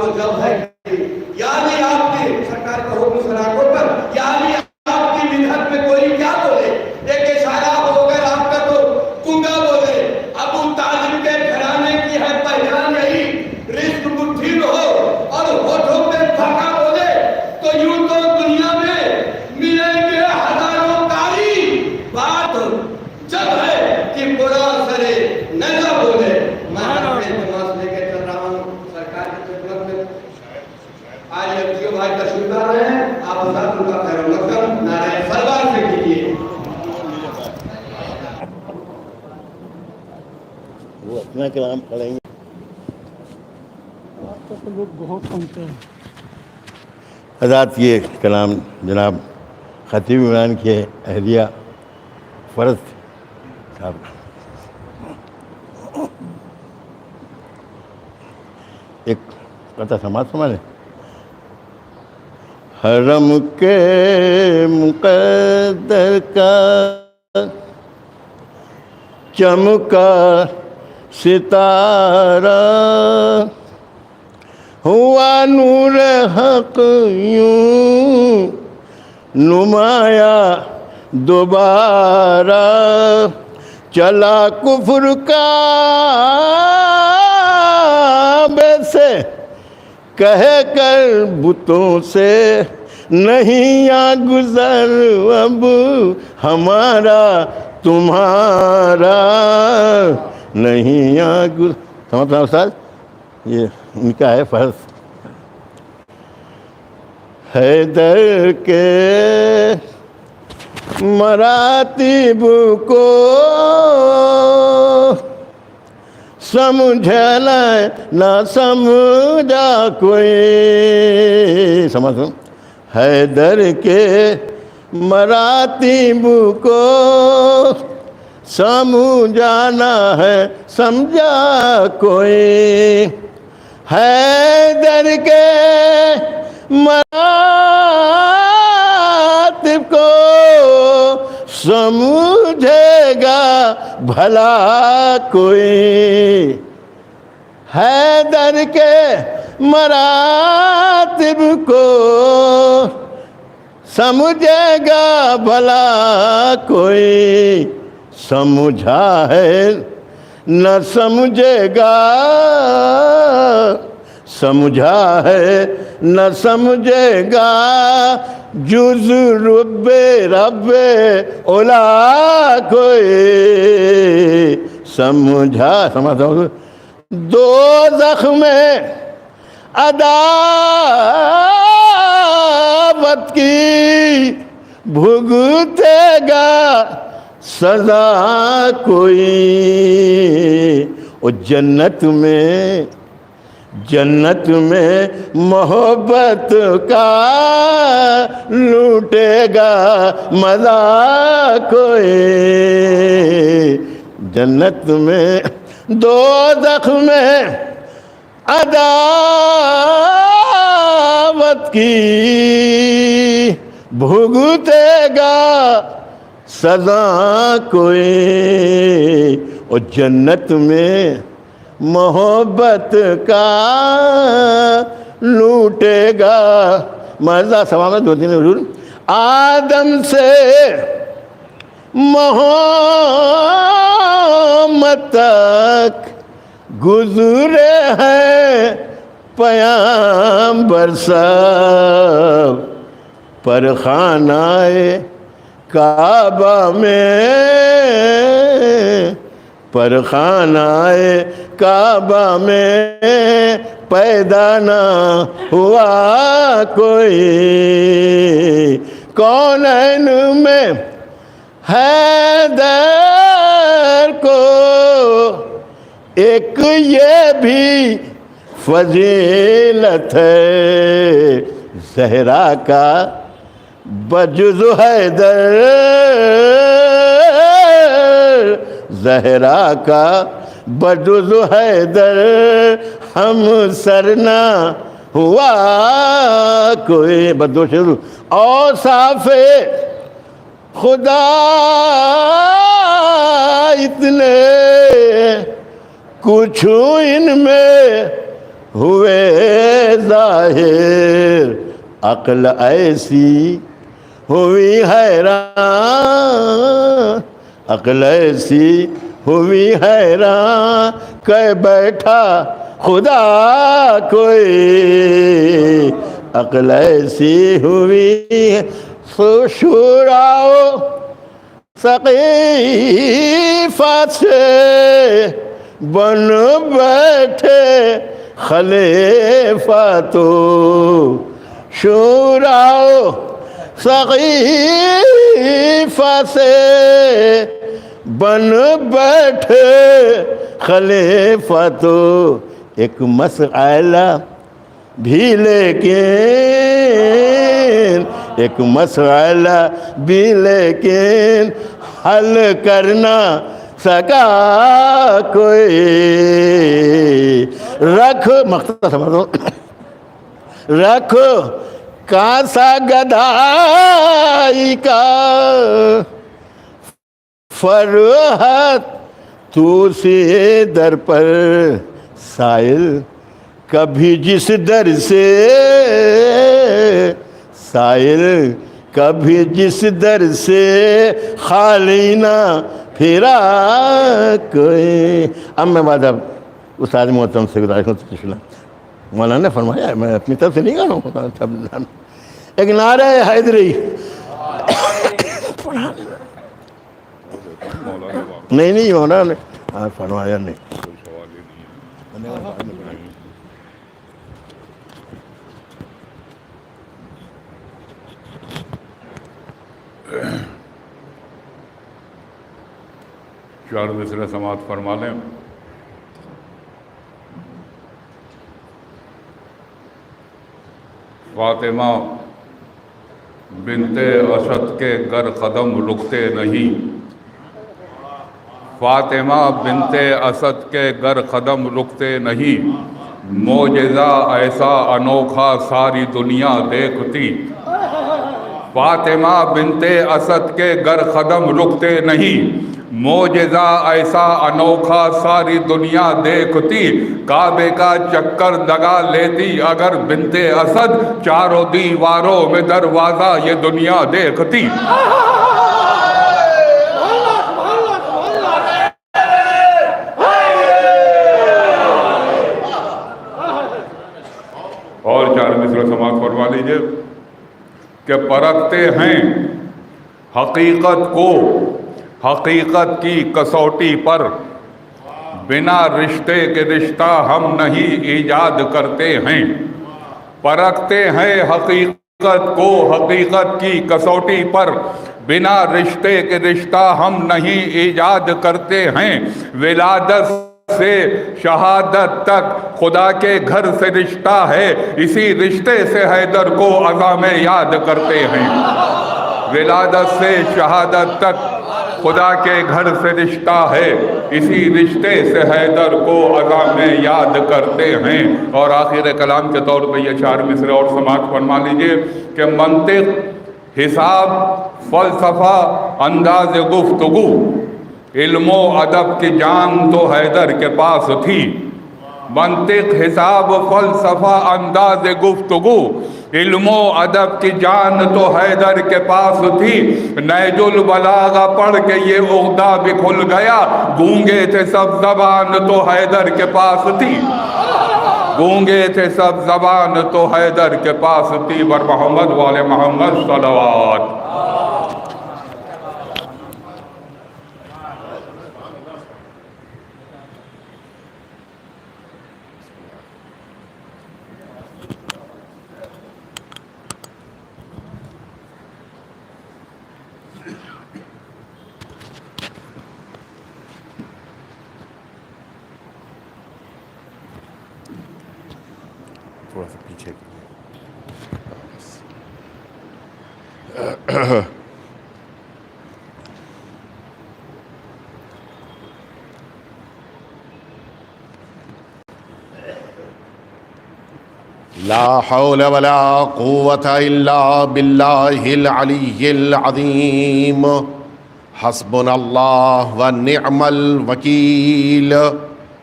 تو جب ہے یعنی آپ کی سرکار کا حکم سراغوں پر یعنی آپ کی مدحت میں کوئی کیا بولے، ایک اشارہ ہو کر آپ کا تو کنگا بولے۔ ابو طالب کے گھرانے کی ہے پہچان یہی، رزق مٹھی میں ہو اور ہونٹوں پہ پھاکا بولے تو یوں تو دنیا میں ملیں گے ہزاروں کاری، بات جب ہے کہ برا سرے نزا بولے۔ میں اپنے تماس لے کے چل رہا ہوں سرکار کی خدمت میں۔ آج ابتیو بھائی تشریف لا رہے ہیں، آپ حضرات ان کا خیر مقدم نعرہ سربار سے کیجیے۔ وہ اپنا کلام پڑھیں گے۔ آپ تو لوگ بہت سنتے ہیں۔ حضرات یہ کلام جناب خطیب عمران کے اہلیہ فرض صاحب ایک قطع سماعت سمجھ لیں۔ حرم کے مقدر کا چمکا ستارہ، ہوا نور حق یوں نمایاں دوبارہ، چلا کفر کعبے سے کہہ کر بتوں سے، نہیں آ گزر اب ہمارا تمہارا، نہیں آ گزر۔ سمجھتا استاد یہ ان کا ہے فرض۔ حیدر کے مراتب کو سمجھنا نہ سمجھا کوئی، سمجھو حیدر کے مراتب کو سمجھانا ہے سمجھا کوئی، حیدر کے مراتب کو سمجھے گا بھلا کوئی، حیدر کے مراتب کو سمجھے گا بھلا کوئی، سمجھا ہے نہ سمجھے گا، سمجھا ہے نہ سمجھے گا، جز رب اولا کوئی، سمجھا سمجھا دوزخ میں عداوت کی بھگتے گا سزا کوئی، اور جنت میں محبت کا لوٹے گا مزہ کوئی، جنت میں دوزخ میں عداوت کی بھگتے گا سزا کوئی، اور جنت میں محبت کا لوٹے گا مزہ۔ سوا میں دو تین حضور آدم سے محمد تک گزرے ہیں پیامبر سب، پر خانہ کعبہ میں، پر خانہ کعبہ میں پیدا نہ ہوا کوئی، کونین میں حیدر کو ایک یہ بھی فضیلت ہے، زہرا کا بجز حیدر، زہرا کا بجز حیدر ہم سرنا ہوا کوئی، بدو شروع اوصاف خدا اتنے کچھ ان میں ہوئے ظاہر، عقل ایسی ہوئی حیران، عقل ایسی ہوئی حیران کہ بیٹھا خدا کوئی، عقل ایسی ہوئی شوراؤ سقیفہ سے بن بیٹھے خلیفہ تو، شوراؤ سقیفہ سے بن بیٹھے خلیفہ تو، ایک مسئلہ بھی لیکن، ایک مسئلہ بھی لیکن حل کرنا سکا کوئی، رکھ مقصد سمجھ دو، رکھو کاسا گدائی کا فرحت، تو سے در پر سائل کبھی جس در سے، سائل کبھی جس در سے خالی نہ پھرا کوئی۔ اب میں بات اب استاد محترم سے گزارش کرتا ہوں، مولانا نے فرمایا، میں اپنی طرف سے نہیں کہہ رہا ہوں، ایک نعرہ حیدری، نہیں مولانا نے فرمایا نہیں، چار مصرع سماعت فرما لیں۔ فاطمہ بنت اسد کے گر قدم رکتے نہیں، فاطمہ بنت اسد کے گر قدم رکتے نہیں، معجزہ ایسا انوکھا ساری دنیا دیکھتی، فاطمہ بنت اسد کے گر قدم رکتے نہیں، معجزہ ایسا انوکھا ساری دنیا دیکھتی، کعبے کا چکر لگا لیتی اگر بنت اسد، چاروں دیواروں میں دروازہ یہ دنیا دیکھتی۔ اور چار مصرع سماعت فرما لیجئے کہ پرکھتے ہیں حقیقت کو حقیقت کی کسوٹی پر، بنا رشتے کے رشتہ ہم نہیں ایجاد کرتے ہیں، پرکھتے ہیں حقیقت کو حقیقت کی کسوٹی پر، بنا رشتے کے رشتہ ہم نہیں ایجاد کرتے ہیں، ولادت سے شہادت تک خدا کے گھر سے رشتہ ہے، اسی رشتے سے حیدر کو عزا میں یاد کرتے ہیں، ولادت سے شہادت تک خدا کے گھر سے رشتہ ہے، اسی رشتے سے حیدر کو عزا میں یاد کرتے ہیں۔ اور آخر کلام کے طور پہ یہ چار مصرع اور سماعت فرما لیجئے کہ منطق، حساب، فلسفہ، انداز گفتگو، علم و ادب کی جان تو حیدر کے پاس تھی، منطق، حساب، فلسفہ، انداز گفتگو، علم و ادب کی جان تو حیدر کے پاس تھی، نہج البلاغہ پڑھ کے یہ عقدہ بھی کھل گیا، گونگے تھے سب زبان تو حیدر کے پاس تھی، گونگے تھے سب زبان تو حیدر کے پاس تھی، بر محمد والے محمد صلوات۔ تھوڑا سا پیچھے لا حول ولا قوة إلا بالله العلي العظيم، حسبنا الله ونعم الوكيل،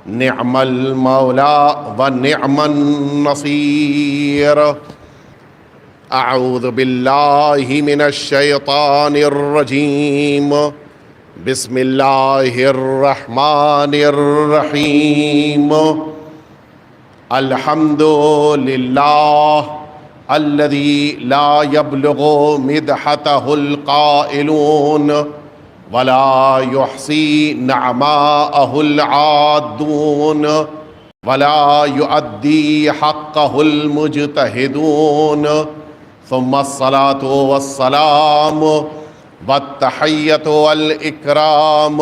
نعم المولى ونعم النصير. اعوذ باللہ من الشیطان الرجیم. بسم اللہ الرحمن الرحیم. الحمد للہ الذي لا يبلغ مدحته القائلون ولا يحصي نعماءه العادون ولا يؤدي حقه المجتهدون. ثم الصلاة والسلام والتحية والإكرام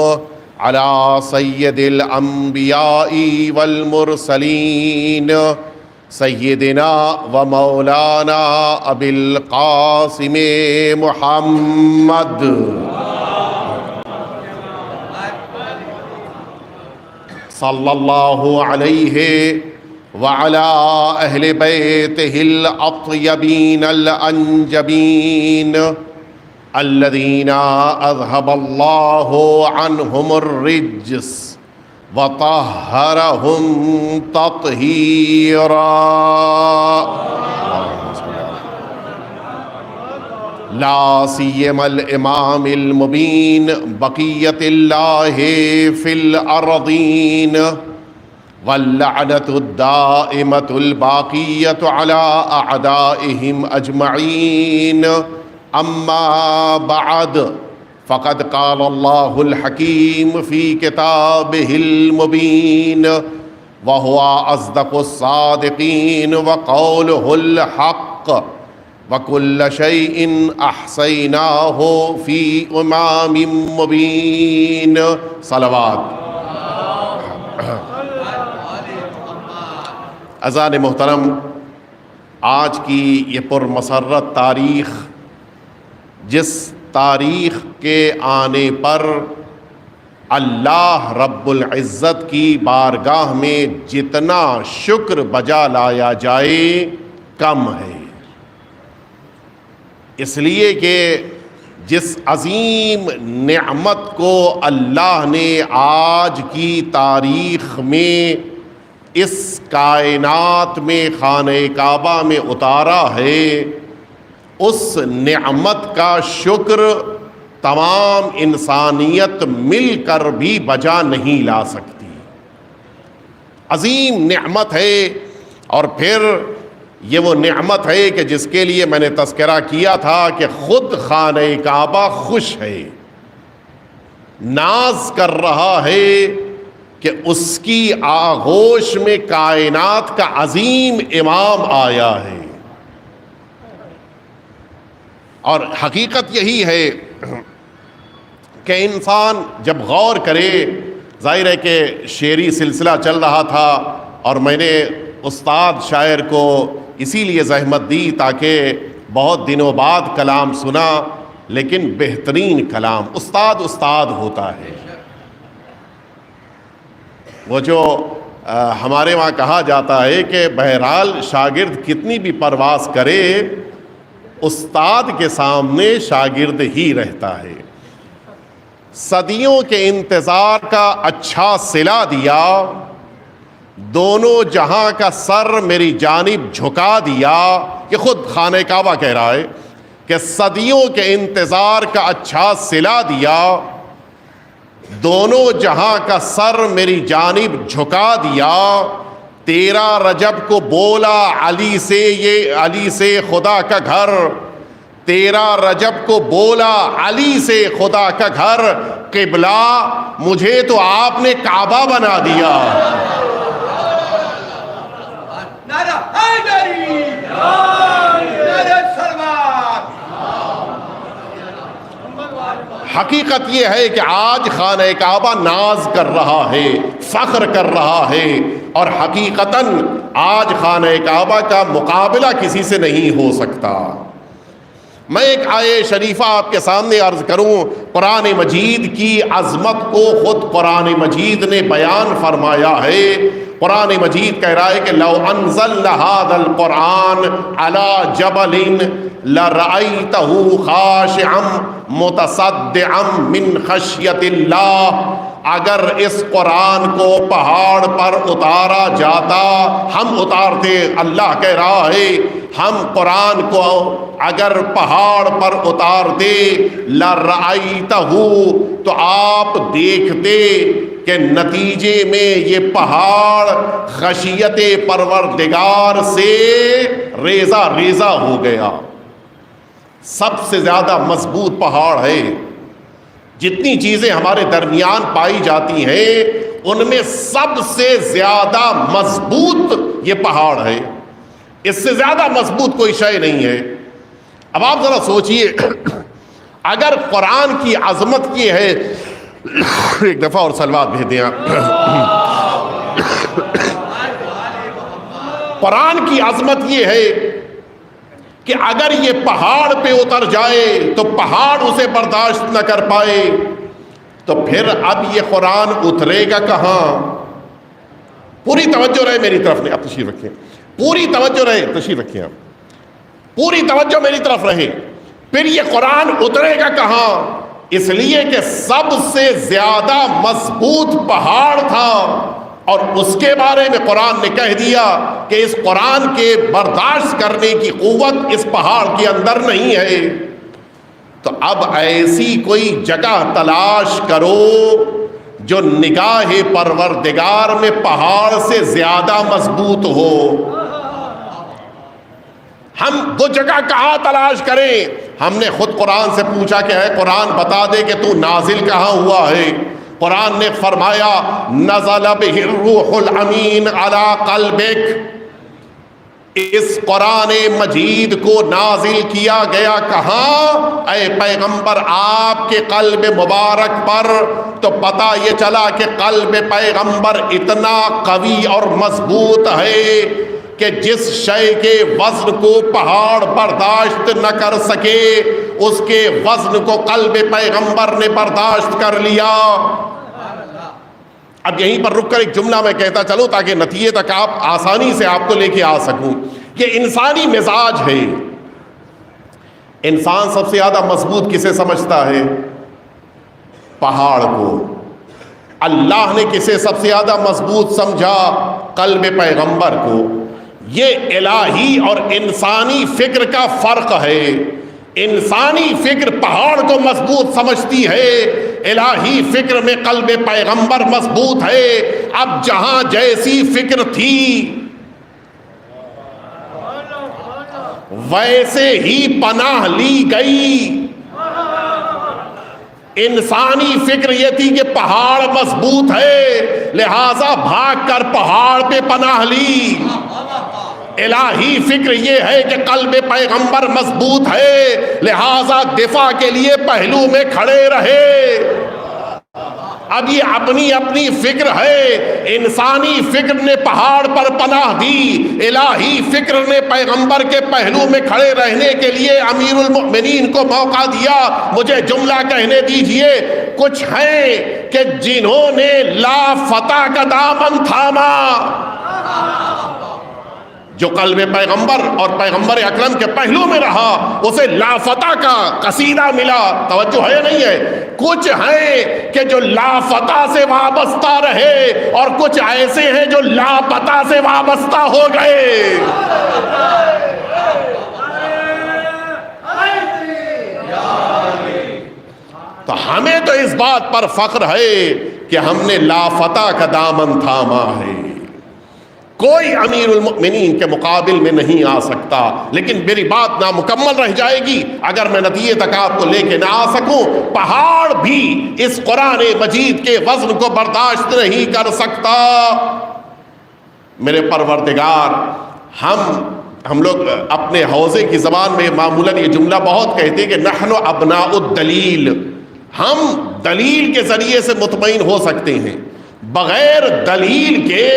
على سيد الأنبياء والمرسلين سیدنا و مولانا ابی القاسم محمد صلی اللہ علیہ وعلی اہل بیتہ الاطیبین الانجبین الذین اذهب اللہ عنہم الرجس وطهرهم تطهيرا. لا سيما الإمام المبين بقية الله في الأرضين واللعنة الدائمة الباقية على أعدائهم أجمعين. أما بعد فقد قال الله الحكيم في كتابه المبين وهو أصدق الصادقين وقوله الحق وكل شيء أحصيناه في إمام مبين. صلوات. اذان محترم، آج کی یہ پرمسرت تاریخ، جس تاریخ کے آنے پر اللہ رب العزت کی بارگاہ میں جتنا شکر بجا لایا جائے کم ہے، اس لیے کہ جس عظیم نعمت کو اللہ نے آج کی تاریخ میں اس کائنات میں خانہ کعبہ میں اتارا ہے، اس نعمت کا شکر تمام انسانیت مل کر بھی بجا نہیں لا سکتی. عظیم نعمت ہے. اور پھر یہ وہ نعمت ہے کہ جس کے لیے میں نے تذکرہ کیا تھا کہ خود خانہ کعبہ خوش ہے، ناز کر رہا ہے کہ اس کی آغوش میں کائنات کا عظیم امام آیا ہے. اور حقیقت یہی ہے کہ انسان جب غور کرے، ظاہر ہے کہ شعری سلسلہ چل رہا تھا اور میں نے استاد شاعر کو اسی لیے زحمت دی تاکہ بہت دنوں بعد کلام سنا، لیکن بہترین کلام استاد ہوتا ہے. وہ جو ہمارے وہاں کہا جاتا ہے کہ بہرحال شاگرد کتنی بھی پرواز کرے، استاد کے سامنے شاگرد ہی رہتا ہے. صدیوں کے انتظار کا اچھا صلہ دیا، دونوں جہاں کا سر میری جانب جھکا دیا. یہ خود خانہ کعبہ کہہ رہا ہے کہ صدیوں کے انتظار کا اچھا صلہ دیا، دونوں جہاں کا سر میری جانب جھکا دیا. 13 رجب کو بولا علی سے خدا کا گھر، 13 رجب کو بولا علی سے خدا کا گھر. قبلہ مجھے تو آپ نے کعبہ بنا دیا. نعرہ حیدری، نعرہ سلمان. حقیقت یہ ہے کہ آج خانہ کعبہ ناز کر رہا ہے، فخر کر رہا ہے، اور حقیقتاً آج خانہ کعبہ کا مقابلہ کسی سے نہیں ہو سکتا. میں ایک آیے شریفہ آپ کے سامنے عرض کروں. قرآن مجید کی عظمت کو خود قرآن مجید نے بیان فرمایا ہے. قرآن مجید کہہ رہا ہے کہ لو انزلنا هذا القرآن على جبل لرأيته خاشعا متصدعا من خشية الله اگر اس قرآن کو پہاڑ پر اتارا جاتا، ہم اتارتے، اللہ کہہ رہا ہے ہم قرآن کو اگر پہاڑ پر اتارتے لَرَأَيْتَهُ، تو آپ دیکھتے کہ نتیجے میں یہ پہاڑ خشیت پروردگار سے ریزہ ریزہ ہو گیا۔ سب سے زیادہ مضبوط پہاڑ ہے، جتنی چیزیں ہمارے درمیان پائی جاتی ہیں ان میں سب سے زیادہ مضبوط یہ پہاڑ ہے، اس سے زیادہ مضبوط کوئی شے نہیں ہے۔ اب آپ ذرا سوچئے، اگر قرآن کی عظمت یہ ہے، ایک دفعہ اور سلوات بھیج دیں آپ، قرآن کی عظمت یہ ہے کہ اگر یہ پہاڑ پہ اتر جائے تو پہاڑ اسے برداشت نہ کر پائے، تو پھر اب یہ قرآن اترے گا کہاں؟ پوری توجہ رہے میری طرف، نہیں آپ تشریف رکھیں، پوری توجہ رہے، تشریف رکھیں آپ، پوری توجہ میری طرف رہے۔ پھر یہ قرآن اترے گا کہاں؟ اس لیے کہ سب سے زیادہ مضبوط پہاڑ تھا، اور اس کے بارے میں قرآن نے کہہ دیا کہ اس قرآن کے برداشت کرنے کی قوت اس پہاڑ کے اندر نہیں ہے۔ تو اب ایسی کوئی جگہ تلاش کرو جو نگاہ پروردگار میں پہاڑ سے زیادہ مضبوط ہو۔ ہم وہ جگہ کہاں تلاش کریں؟ ہم نے خود قرآن سے پوچھا کہ اے قرآن بتا دے کہ تو نازل کہاں ہوا ہے۔ قرآن نے فرمایا نزل بہ الروح الامین علی قلبک، اس قرآن مجید کو نازل کیا گیا کہاں؟ اے پیغمبر آپ کے قلب مبارک پر۔ تو پتہ یہ چلا کہ قلب پیغمبر اتنا قوی اور مضبوط ہے کہ جس شے کے وزن کو پہاڑ برداشت نہ کر سکے اس کے وزن کو قلب پیغمبر نے برداشت کر لیا۔ اب یہیں پر رک کر ایک جملہ میں کہتا چلوں تاکہ نتیجے تک آپ آسانی سے آپ کو لے کے آ سکوں۔ یہ انسانی مزاج ہے۔ انسان سب سے زیادہ مضبوط کسے سمجھتا ہے؟ پہاڑ کو۔ اللہ نے کسے سب سے زیادہ مضبوط سمجھا؟ قلب پیغمبر کو۔ یہ الہی اور انسانی فکر کا فرق ہے۔ انسانی فکر پہاڑ کو مضبوط سمجھتی ہے، الہی فکر میں قلب پیغمبر مضبوط ہے۔ اب جہاں جیسی فکر تھی ویسے ہی پناہ لی گئی۔ انسانی فکر یہ تھی کہ پہاڑ مضبوط ہے لہذا بھاگ کر پہاڑ پہ پناہ لی۔ الہی فکر یہ ہے کہ قلب پیغمبر مضبوط ہے لہذا دفاع کے لیے پہلو میں کھڑے رہے۔ اب یہ اپنی اپنی فکر ہے۔ انسانی فکر نے پہاڑ پر پناہ دی، الہی فکر نے پیغمبر کے پہلو میں کھڑے رہنے کے لیے امیر المؤمنین کو موقع دیا۔ مجھے جملہ کہنے دیجئے، کچھ ہیں کہ جنہوں نے لا فتح کا دامن تھاما، جو قلب پیغمبر اور پیغمبر اکرم کے پہلو میں رہا اسے لا فتح کا قصیدہ ملا۔ توجہ ہے نہیں ہے؟ کچھ ہیں کہ جو لا فتح سے وابستہ رہے اور کچھ ایسے ہیں جو لاپتہ سے وابستہ ہو گئے۔ تو ہمیں تو اس بات پر فخر ہے کہ ہم نے لا فتح کا دامن تھاما ہے۔ کوئی امیر المؤمنین کے مقابل میں نہیں آ سکتا۔ لیکن میری بات نامکمل رہ جائے گی اگر میں نتیجے تک آپ کو لے کے نہ آ سکوں۔ پہاڑ بھی اس قرآن مجید کے وزن کو برداشت نہیں کر سکتا۔ میرے پروردگار، ہم لوگ اپنے حوزے کی زبان میں معمولاً یہ جملہ بہت کہتے ہیں کہ نحن ابناء الدلیل، ہم دلیل کے ذریعے سے مطمئن ہو سکتے ہیں، بغیر دلیل کے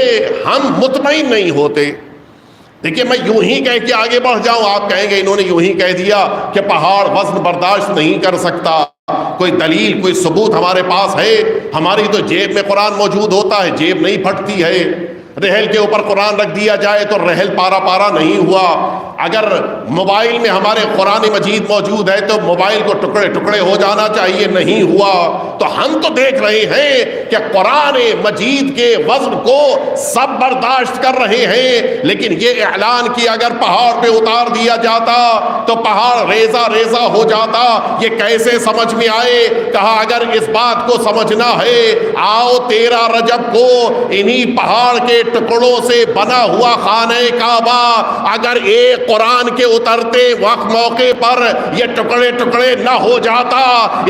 ہم مطمئن نہیں ہوتے۔ دیکھیے میں یوں ہی کہہ کے آگے بڑھ جاؤں، آپ کہیں گے انہوں نے یوں ہی کہہ دیا کہ پہاڑ وزن برداشت نہیں کر سکتا۔ کوئی دلیل، کوئی ثبوت ہمارے پاس ہے؟ ہماری تو جیب میں قرآن موجود ہوتا ہے، جیب نہیں پھٹتی ہے۔ رحل کے اوپر قرآن رکھ دیا جائے تو رحل پارا پارا نہیں ہوا. اگر موبائل میں ہمارے قرآن مجید موجود ہے تو موبائل کو ٹکڑے ٹکڑے ہو جانا چاہیے, نہیں ہوا. تو ہم تو دیکھ رہے ہیں کہ قرآن مجید کے وزن کو سب برداشت کر رہے ہیں, لیکن یہ اعلان کیا اگر پہاڑ پہ اتار دیا جاتا تو پہاڑ ریزہ ریزہ ہو جاتا. یہ کیسے سمجھ میں آئے؟ کہا اگر اس بات کو سمجھنا ہے آؤ 13 رجب کو انہی پہاڑ کے ٹکڑوں سے بنا ہوا خانہ کعبہ اگر ایک قرآن کے اترتے وقت موقع پر یہ ٹکڑے ٹکڑے نہ ہو جاتا,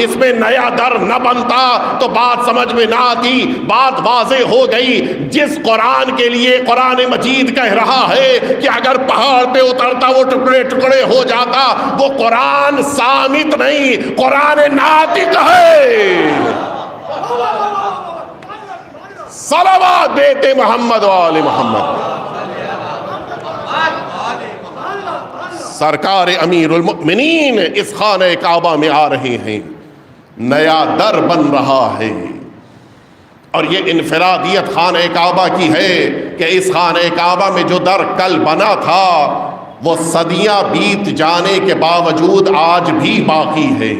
اس میں نیا در نہ بنتا تو بات سمجھ میں نہ آتی. بات واضح ہو گئی. جس قرآن کے لیے قرآن مجید کہہ رہا ہے کہ اگر پہاڑ پہ اترتا وہ ٹکڑے ٹکڑے ہو جاتا, وہ قرآن صامت نہیں, قرآن ناطق ہے. صلوات بیٹے محمد و آل محمد. سرکار امیر المؤمنین اس خانہ کعبہ میں آ رہے ہیں, نیا در بن رہا ہے. اور یہ انفرادیت خانہ کعبہ کی ہے کہ اس خانہ کعبہ میں جو در کل بنا تھا وہ صدیاں بیت جانے کے باوجود آج بھی باقی ہے.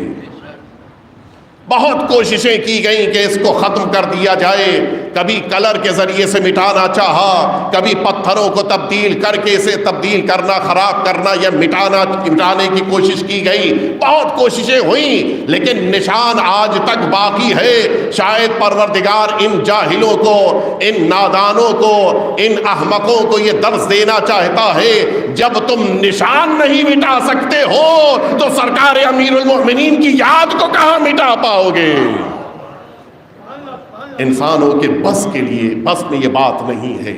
بہت کوششیں کی گئیں کہ اس کو ختم کر دیا جائے. کبھی کلر کے ذریعے سے مٹانا چاہا, کبھی پتھروں کو تبدیل کر کے اسے تبدیل کرنا, خراب کرنا یا مٹانے کی کوشش کی گئی. بہت کوششیں ہوئیں لیکن نشان آج تک باقی ہے. شاید پروردگار ان جاہلوں کو, ان نادانوں کو, ان احمقوں کو یہ درس دینا چاہتا ہے جب تم نشان نہیں مٹا سکتے ہو تو سرکار امیر المؤمنین کی یاد کو کہاں مٹا پاؤ گے. انسانوں کے بس کے لیے بس میں یہ بات نہیں ہے.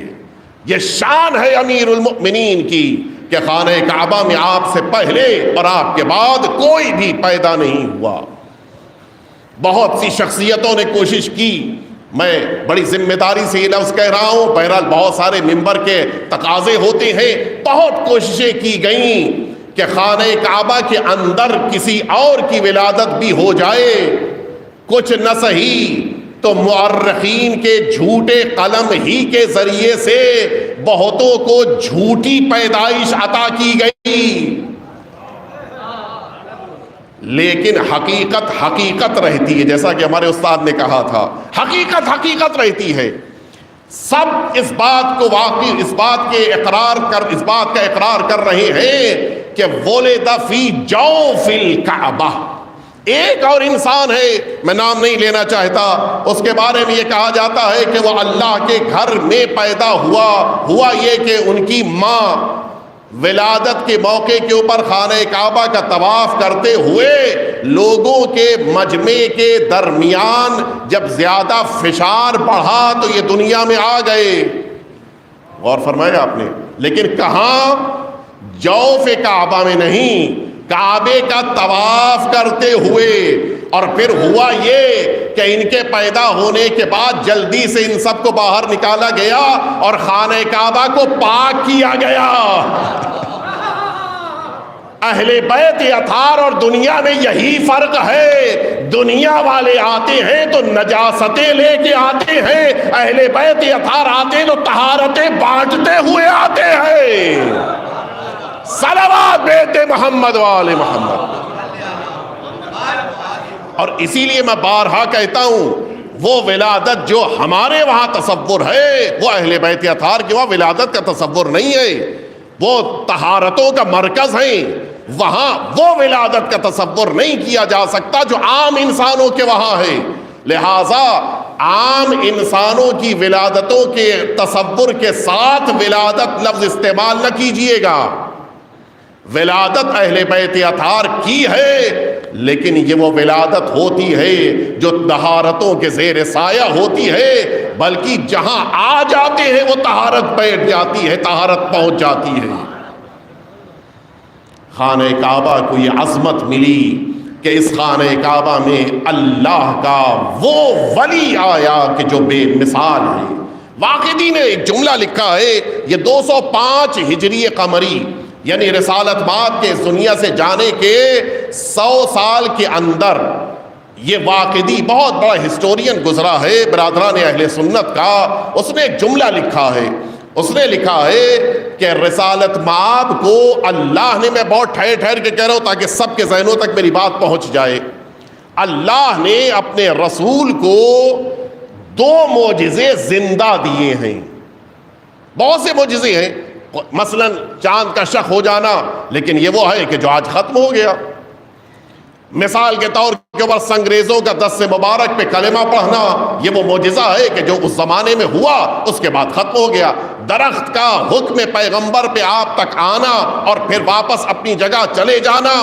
یہ شان ہے امیر المؤمنین کی کہ خانہ کعبہ میں آپ سے پہلے اور آپ کے بعد کوئی بھی پیدا نہیں ہوا. بہت سی شخصیتوں نے کوشش کی, میں بڑی ذمہ داری سے یہ لفظ کہہ رہا ہوں, بہرحال بہت سارے ممبر کے تقاضے ہوتے ہیں. بہت کوششیں کی گئیں کہ خانہ کعبہ کے اندر کسی اور کی ولادت بھی ہو جائے. کچھ نہ صحیح تو مورخین کے جھوٹے قلم ہی کے ذریعے سے بہتوں کو جھوٹی پیدائش عطا کی گئی. لیکن حقیقت حقیقت رہتی ہے, جیسا کہ ہمارے استاد نے کہا تھا, حقیقت حقیقت رہتی ہے. سب اس بات کو واقعی اس بات کا اقرار کر رہے ہیں کہ ولد فی جوف الکعبہ. ایک اور انسان ہے, میں نام نہیں لینا چاہتا, اس کے بارے میں یہ کہا جاتا ہے کہ وہ اللہ کے گھر میں پیدا ہوا یہ کہ ان کی ماں ولادت کے موقع کے اوپر خانہ کعبہ کا طواف کرتے ہوئے لوگوں کے مجمع کے درمیان جب زیادہ فشار بڑھا تو یہ دنیا میں آ گئے. غور فرمایا آپ نے. لیکن کہاں؟ جوف کعبہ میں نہیں, کعبے کا طواف کرتے ہوئے. اور پھر ہوا یہ کہ ان کے پیدا ہونے کے بعد جلدی سے ان سب کو باہر نکالا گیا اور خانہ کعبہ کو پاک کیا گیا. اہل بیت اطہار اور دنیا میں یہی فرق ہے. دنیا والے آتے ہیں تو نجاستیں لے کے آتے ہیں, اہل بیت اطہار آتے ہیں تو طہارتیں بانٹتے ہوئے آتے ہیں. صلوات بیت محمد و آل محمد. اور اسی لیے میں بارہا کہتا ہوں وہ ولادت جو ہمارے وہاں تصور ہے وہ اہل بیت اطہار کے وہاں ولادت کا تصور نہیں ہے. وہ طہارتوں کا مرکز ہیں, وہاں وہ ولادت کا تصور نہیں کیا جا سکتا جو عام انسانوں کے وہاں ہے. لہذا عام انسانوں کی ولادتوں کے تصور کے ساتھ ولادت لفظ استعمال نہ کیجئے گا. ولادت اہل بیت اطہار کی ہے, لیکن یہ وہ ولادت ہوتی ہے جو طہارتوں کے زیر سایہ ہوتی ہے, بلکہ جہاں آ جاتے ہیں وہ طہارت بیٹھ جاتی ہے, طہارت پہنچ جاتی ہے. خانہ کعبہ کو یہ عظمت ملی کہ اس خانہ کعبہ میں اللہ کا وہ ولی آیا کہ جو بے مثال ہے. واقعی نے ایک جملہ لکھا ہے, یہ 205 ہجری قمری یعنی رسالت باد کے اس دنیا سے جانے کے 100 سال کے اندر یہ واقعی بہت بڑا ہسٹورین گزرا ہے برادران اہل سنت کا. اس نے ایک جملہ لکھا ہے, اس نے لکھا ہے کہ رسالت مآب کو اللہ نے, میں بہت ٹھہر کے کہہ رہا ہوں تاکہ سب کے ذہنوں تک میری بات پہنچ جائے, اللہ نے اپنے رسول کو 2 معجزے زندہ دیے ہیں. بہت سے معجزے ہیں, مثلا چاند کا شق ہو جانا, لیکن یہ وہ ہے کہ جو آج ختم ہو گیا. مثال کے طور کے اوپر سنگریزوں کا دست مبارک پہ کلمہ پڑھنا, یہ وہ معجزہ ہے کہ جو اس زمانے میں ہوا اس کے بعد ختم ہو گیا. درخت کا حکم پیغمبر پہ آپ تک آنا اور پھر واپس اپنی جگہ چلے جانا,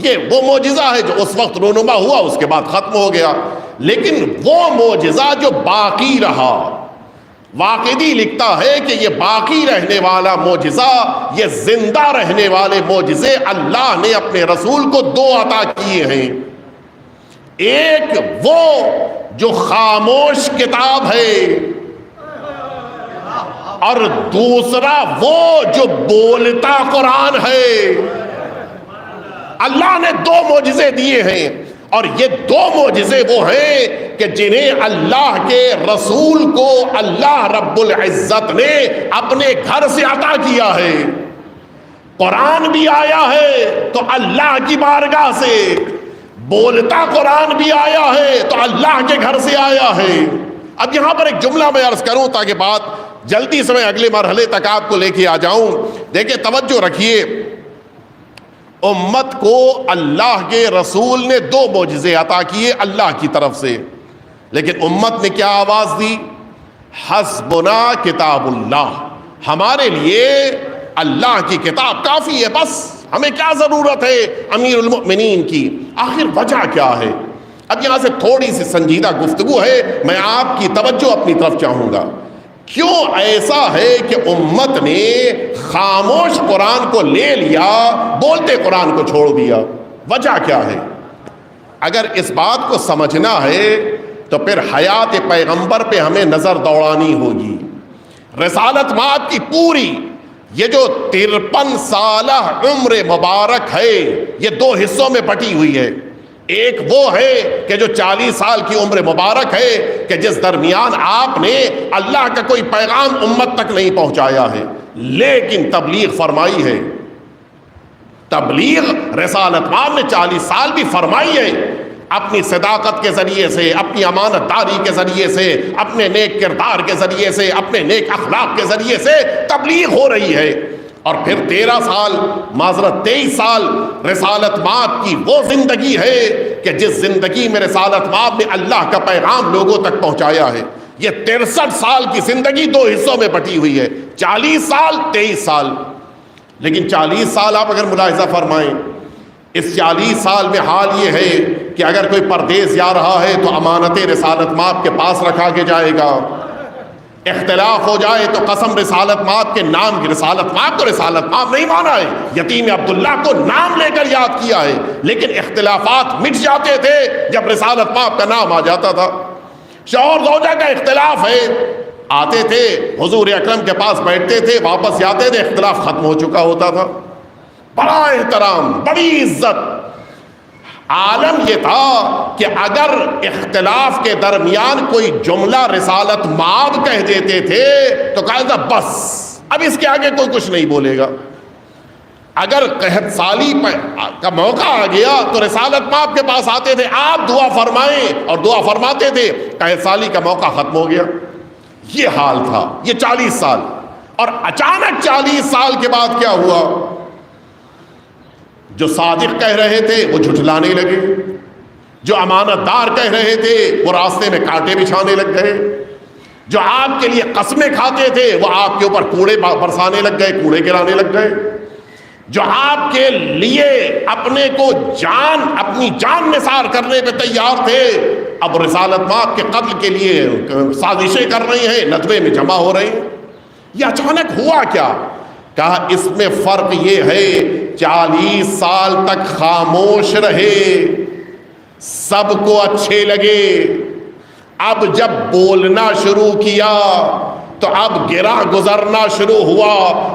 یہ وہ معجزہ ہے جو اس وقت رونما ہوا, اس کے بعد ختم ہو گیا. لیکن وہ معجزہ جو باقی رہا, واقعی لکھتا ہے کہ یہ باقی رہنے والا معجزہ, یہ زندہ رہنے والے معجزے اللہ نے اپنے رسول کو 2 عطا کیے ہیں. ایک وہ جو خاموش کتاب ہے, اور دوسرا وہ جو بولتا قرآن ہے. اللہ نے 2 معجزے دیے ہیں, اور یہ 2 معجزے وہ ہیں کہ جنہیں اللہ کے رسول کو اللہ رب العزت نے اپنے گھر سے عطا کیا ہے. قرآن بھی آیا ہے تو اللہ کی بارگاہ سے, بولتا قرآن بھی آیا ہے تو اللہ کے گھر سے آیا ہے. اب یہاں پر ایک جملہ میں عرض کروں تاکہ بات جلدی سے میں اگلے مرحلے تک آپ کو لے کے آ جاؤں. دیکھیں, توجہ رکھیے, امت کو اللہ کے رسول نے 2 معجزے عطا کیے اللہ کی طرف سے, لیکن امت نے کیا آواز دی؟ حسبنا کتاب اللہ, ہمارے لیے اللہ کی کتاب کافی ہے, بس ہمیں کیا ضرورت ہے امیر المؤمنین کی. آخر وجہ کیا ہے؟ اب یہاں سے تھوڑی سی سنجیدہ گفتگو ہے, میں آپ کی توجہ اپنی طرف چاہوں گا. کیوں ایسا ہے کہ امت نے خاموش قرآن کو لے لیا, بولتے قرآن کو چھوڑ دیا؟ وجہ کیا ہے؟ اگر اس بات کو سمجھنا ہے تو پھر حیات پیغمبر پہ ہمیں نظر دوڑانی ہوگی. رسالت مآب کی پوری یہ جو 53 سالہ عمر مبارک ہے, یہ 2 حصوں میں بٹی ہوئی ہے. ایک وہ ہے کہ جو 40 سال کی عمر مبارک ہے کہ جس درمیان آپ نے اللہ کا کوئی پیغام امت تک نہیں پہنچایا ہے, لیکن تبلیغ فرمائی ہے. تبلیغ رسالت مآب نے 40 سال بھی فرمائی ہے, اپنی صداقت کے ذریعے سے, اپنی امانت داری کے ذریعے سے, اپنے نیک کردار کے ذریعے سے, اپنے نیک اخلاق کے ذریعے سے تبلیغ ہو رہی ہے. اور پھر 13 سال, معذرت 23 سال رسالت مآب کی وہ زندگی ہے کہ جس زندگی میں رسالت مآب نے اللہ کا پیغام لوگوں تک پہنچایا ہے. یہ 63 سال کی زندگی 2 حصوں میں بٹی ہوئی ہے, 40 سال 23 سال. لیکن 40 سال آپ اگر ملاحظہ فرمائیں, اس 40 سال میں حال یہ ہے کہ اگر کوئی پردیس جا رہا ہے تو امانت رسالت مآب کے پاس رکھا کے جائے گا. اختلاف ہو جائے تو قسم رسالت مآب کے نام کی, رسالت مآب تو رسالت مآب نہیں مانا ہے, یتیم عبداللہ کو نام لے کر یاد کیا ہے, لیکن اختلافات مٹ جاتے تھے جب رسالت مآب کا نام آ جاتا تھا. شوہر زوجہ کا اختلاف ہے, آتے تھے حضور اکرم کے پاس بیٹھتے تھے, واپس جاتے تھے, اختلاف ختم ہو چکا ہوتا تھا. بڑا احترام, بڑی عزت. عالم یہ تھا کہ اگر اختلاف کے درمیان کوئی جملہ رسالت مآب کہہ دیتے تھے تو کہا تھا بس اب اس کے آگے کوئی کچھ نہیں بولے گا. اگر قحط سالی کا موقع آ گیا تو رسالت مآب کے پاس آتے تھے, آپ دعا فرمائیں, اور دعا فرماتے تھے, قحط سالی کا موقع ختم ہو گیا. یہ حال تھا یہ 40 سال. اور اچانک 40 سال کے بعد کیا ہوا؟ جو صادق کہہ رہے تھے وہ جھٹلانے لگے, جو امانت دار کہہ رہے تھے وہ راستے میں کانٹے بچھانے لگ گئے, جو آپ کے لیے قسمیں کھاتے تھے وہ آپ کے اوپر کوڑے برسانے لگ گئے, کوڑے گرانے لگ گئے, جو آپ کے لیے اپنے کو اپنی جان نثار کرنے پہ تیار تھے اب رسالت مآب کے قتل کے لیے سازشیں کر رہے ہیں, ندوے میں جمع ہو رہے ہیں. یہ اچانک ہوا کیا؟ کہا اس میں فرق یہ ہے 40 سال تک خاموش رہے, سب کو اچھے لگے, اب جب بولنا شروع کیا تو اب گرا گزرنا شروع ہوا،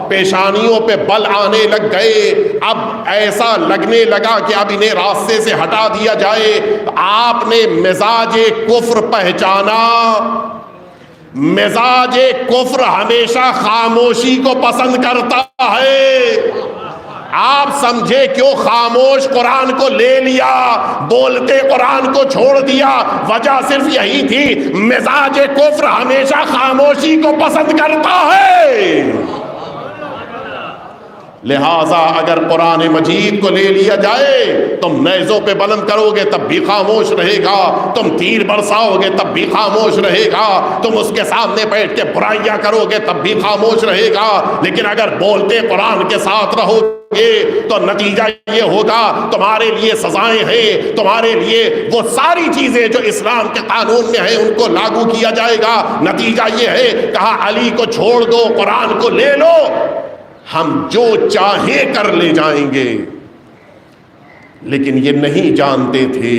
پیشانیوں پہ بل آنے لگ گئے، اب ایسا لگنے لگا کہ اب انہیں راستے سے ہٹا دیا جائے۔ آپ نے مزاج کفر پہچانا۔ مزاج کفر ہمیشہ خاموشی کو پسند کرتا ہے۔ آپ سمجھے کیوں خاموش قرآن کو لے لیا، بولتے قرآن کو چھوڑ دیا؟ وجہ صرف یہی تھی، مزاج کفر ہمیشہ خاموشی کو پسند کرتا ہے۔ لہٰذا اگر قرآن مجید کو لے لیا جائے، تم نیزوں پہ بلند کرو گے تب بھی خاموش رہے گا، تم تیر برساؤ گے تب بھی خاموش رہے گا، تم اس کے سامنے بیٹھ کے برائیاں کرو گے تب بھی خاموش رہے گا۔ لیکن اگر بولتے قرآن کے ساتھ رہو گے تو نتیجہ یہ ہوگا، تمہارے لیے سزائیں ہیں، تمہارے لیے وہ ساری چیزیں جو اسلام کے قانون میں ہیں ان کو لاگو کیا جائے گا۔ نتیجہ یہ ہے، کہا علی کو چھوڑ دو، قرآن کو لے لو، ہم جو چاہیں کر لے جائیں گے۔ لیکن یہ نہیں جانتے تھے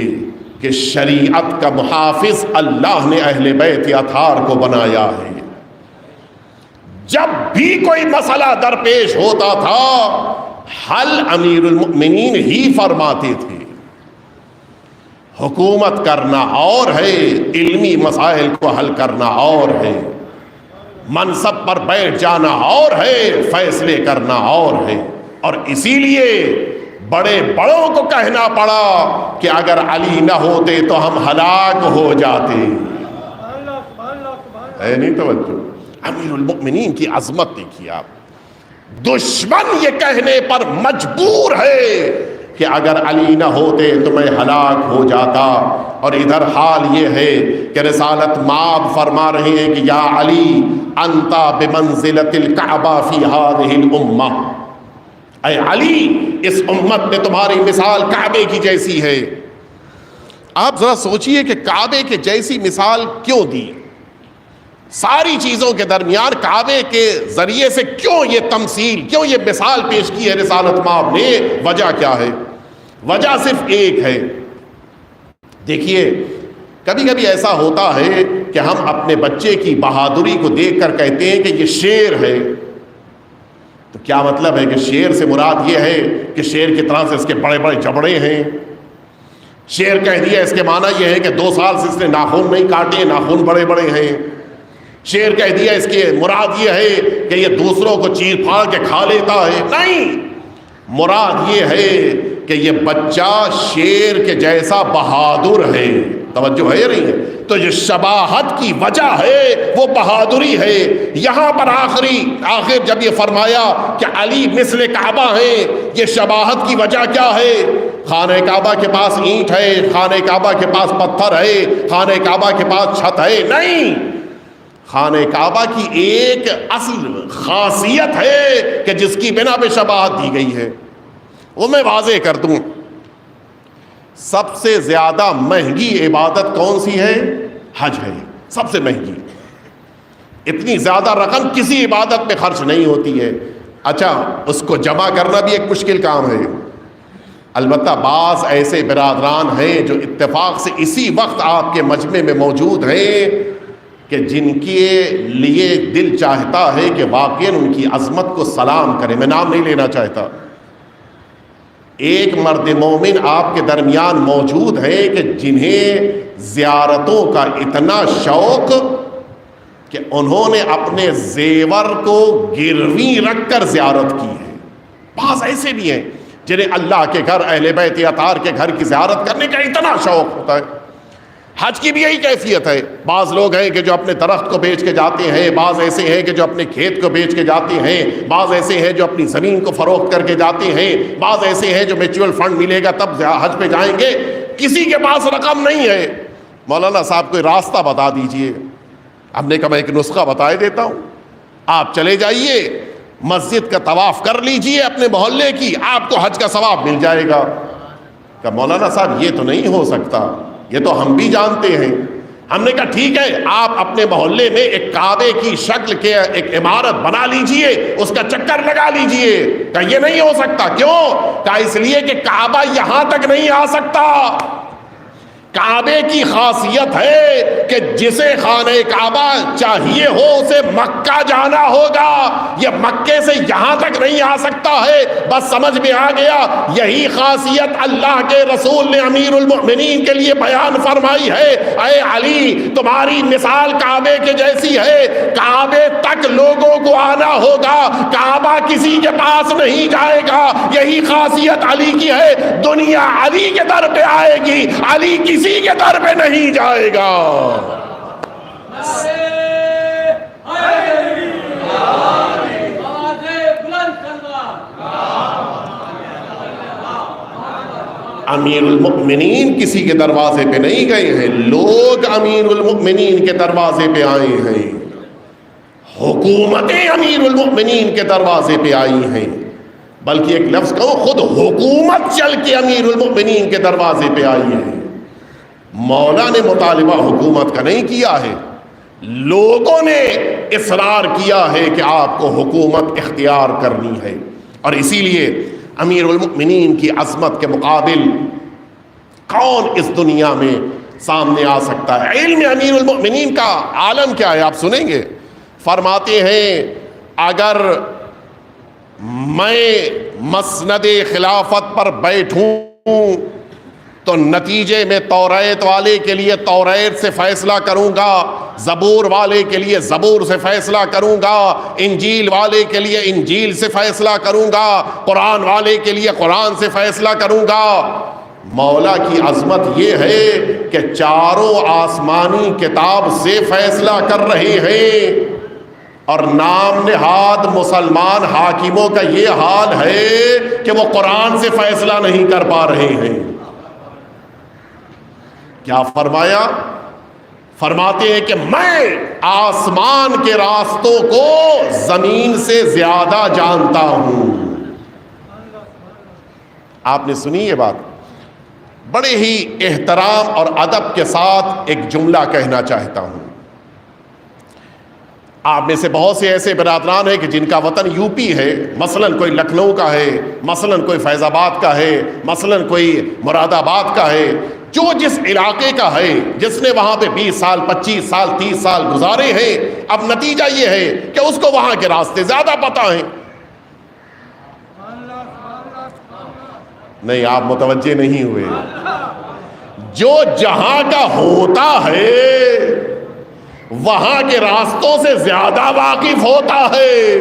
کہ شریعت کا محافظ اللہ نے اہل بیت اطہار کو بنایا ہے۔ جب بھی کوئی مسئلہ درپیش ہوتا تھا، حل امیر المؤمنین ہی فرماتے تھے۔ حکومت کرنا اور ہے، علمی مسائل کو حل کرنا اور ہے، منصب پر بیٹھ جانا اور ہے، فیصلے کرنا اور ہے۔ اور اسی لیے بڑے بڑوں کو کہنا پڑا کہ اگر علی نہ ہوتے تو ہم ہلاک ہو جاتے۔ ہے نہیں توجہ؟ امیر المؤمنین کی عظمت دیکھیے آپ۔ دشمن یہ کہنے پر مجبور ہے کہ اگر علی نہ ہوتے تو میں ہلاک ہو جاتا۔ اور ادھر حال یہ ہے کہ رسالت مآب فرما رہے ہیں کہ یا علی انت بمنزلۃ الکعبہ فی ہذہ الامہ، اے علی اس امت میں تمہاری مثال کعبے کی جیسی ہے۔ آپ ذرا سوچئے کہ کعبے کے جیسی مثال کیوں دی؟ ساری چیزوں کے درمیان کعبے کے ذریعے سے کیوں یہ تمثیل، کیوں یہ مثال پیش کی ہے رسالت مآب نے؟ وجہ کیا ہے؟ وجہ صرف ایک ہے۔ دیکھیے، کبھی کبھی ایسا ہوتا ہے کہ ہم اپنے بچے کی بہادری کو دیکھ کر کہتے ہیں کہ یہ شیر ہے۔ تو کیا مطلب ہے کہ شیر سے مراد یہ ہے کہ شیر کی طرح سے اس کے بڑے بڑے جبڑے ہیں؟ شیر کہہ دیا اس کے معنی یہ ہے کہ 2 سال سے اس نے ناخن نہیں کاٹے، ناخن بڑے بڑے ہیں۔ شیر کہہ دیا اس کی مراد یہ ہے کہ یہ دوسروں کو چیر پھاڑ کے کھا لیتا ہے۔ نہیں، مراد یہ ہے کہ یہ بچہ شیر کے جیسا بہادر ہے۔ توجہ ہے یا نہیں ہے؟ تو یہ شباہت کی وجہ ہے، وہ بہادری ہے۔ یہاں پر آخر جب یہ فرمایا کہ علی مثل کعبہ ہیں، یہ شباہت کی وجہ کیا ہے؟ خانہ کعبہ کے پاس اینٹ ہے، خانہ کعبہ کے پاس پتھر ہے، خانہ کعبہ کے پاس چھت ہے؟ نہیں، خانہ کعبہ کی ایک اصل خاصیت ہے کہ جس کی بنا پہ شباہت دی گئی ہے، وہ میں واضح کر دوں۔ سب سے زیادہ مہنگی عبادت کون سی ہے؟ حج ہے، سب سے مہنگی۔ اتنی زیادہ رقم کسی عبادت میں خرچ نہیں ہوتی ہے۔ اچھا، اس کو جمع کرنا بھی ایک مشکل کام ہے۔ البتہ بعض ایسے برادران ہیں جو اتفاق سے اسی وقت آپ کے مجمع میں موجود ہیں کہ جن کے لیے دل چاہتا ہے کہ واقعاً ان کی عظمت کو سلام کرے۔ میں نام نہیں لینا چاہتا۔ ایک مرد مومن آپ کے درمیان موجود ہے کہ جنہیں زیارتوں کا اتنا شوق کہ انہوں نے اپنے زیور کو گروی رکھ کر زیارت کی ہے۔ بعض ایسے بھی ہیں جنہیں اللہ کے گھر، اہل بیت اطہار کے گھر کی زیارت کرنے کا اتنا شوق ہوتا ہے۔ حج کی بھی یہی کیفیت ہے۔ بعض لوگ ہیں کہ جو اپنے درخت کو بیچ کے جاتے ہیں، بعض ایسے ہیں کہ جو اپنے کھیت کو بیچ کے جاتے ہیں، بعض ایسے ہیں جو اپنی زمین کو فروخت کر کے جاتے ہیں، بعض ایسے ہیں جو میوچول فنڈ ملے گا تب حج پہ جائیں گے۔ کسی کے پاس رقم نہیں ہے۔ مولانا صاحب کوئی راستہ بتا دیجئے۔ ہم نے کہا میں ایک نسخہ بتا دیتا ہوں، آپ چلے جائیے، مسجد کا طواف کر لیجئے اپنے محلے کی، آپ کو حج کا ثواب مل جائے گا۔ کہ مولانا صاحب یہ تو نہیں ہو سکتا، یہ تو ہم بھی جانتے ہیں۔ ہم نے کہا ٹھیک ہے، آپ اپنے محلے میں ایک کعبے کی شکل کے ایک عمارت بنا لیجئے، اس کا چکر لگا لیجئے۔ کہ یہ نہیں ہو سکتا، کیوں؟ کہ اس لیے کہ کعبہ یہاں تک نہیں آ سکتا، کعبے کی خاصیت ہے کہ جسے خانہ کعبہ چاہیے ہو اسے مکہ جانا ہوگا، یہ مکے سے یہاں تک نہیں آ سکتا ہے۔ بس سمجھ میں آ گیا، یہی خاصیت اللہ کے رسول نے امیر المؤمنین کے لیے بیان فرمائی ہے۔ اے علی، تمہاری مثال کعبے کے جیسی ہے، کعبے تک لوگوں کو آنا ہوگا، کعبہ کسی کے پاس نہیں جائے گا۔ یہی خاصیت علی کی ہے، دنیا علی کے در پہ آئے گی، علی کسی کے در پہ نہیں جائے گا۔ امیر المؤمنین کسی کے دروازے پہ نہیں گئے ہیں، لوگ امیر المؤمنین کے دروازے پہ آئے ہیں، حکومتیں امیر المؤمنین کے دروازے پہ آئی ہیں، بلکہ ایک لفظ کہو، خود حکومت چل کے امیر المؤمنین کے دروازے پہ آئی ہے۔ مولا نے مطالبہ حکومت کا نہیں کیا ہے، لوگوں نے اصرار کیا ہے کہ آپ کو حکومت اختیار کرنی ہے، اور اسی لیے امیر المؤمنین کی عظمت کے مقابل کون اس دنیا میں سامنے آ سکتا ہے؟ علم امیر المؤمنین کا عالم کیا ہے آپ سنیں گے۔ فرماتے ہیں اگر میں مسند خلافت پر بیٹھوں تو نتیجے میں توریت والے کے لیے توریت سے فیصلہ کروں گا، زبور والے کے لیے زبور سے فیصلہ کروں گا، انجیل والے کے لیے انجیل سے فیصلہ کروں گا، قرآن والے کے لیے قرآن سے فیصلہ کروں گا۔ مولا کی عظمت یہ ہے کہ چاروں آسمانی کتاب سے فیصلہ کر رہے ہیں، اور نام نہاد مسلمان حاکموں کا یہ حال ہے کہ وہ قرآن سے فیصلہ نہیں کر پا رہے ہیں۔ کیا فرمایا؟ فرماتے ہیں کہ میں آسمان کے راستوں کو زمین سے زیادہ جانتا ہوں۔ آپ نے سنی یہ بات؟ بڑے ہی احترام اور ادب کے ساتھ ایک جملہ کہنا چاہتا ہوں۔ آپ میں سے بہت سے ایسے برادران ہیں کہ جن کا وطن یو پی ہے، مثلاً کوئی لکھنؤ کا ہے، مثلاً کوئی فیض آباد کا ہے، مثلاً کوئی مراد آباد کا ہے، جو جس علاقے کا ہے، جس نے وہاں پہ 20 سال 25 سال 30 سال گزارے ہیں، اب نتیجہ یہ ہے کہ اس کو وہاں کے راستے زیادہ پتہ ہیں۔ نہیں، آپ متوجہ نہیں ہوئے۔ جو جہاں کا ہوتا ہے وہاں کے راستوں سے زیادہ واقف ہوتا ہے۔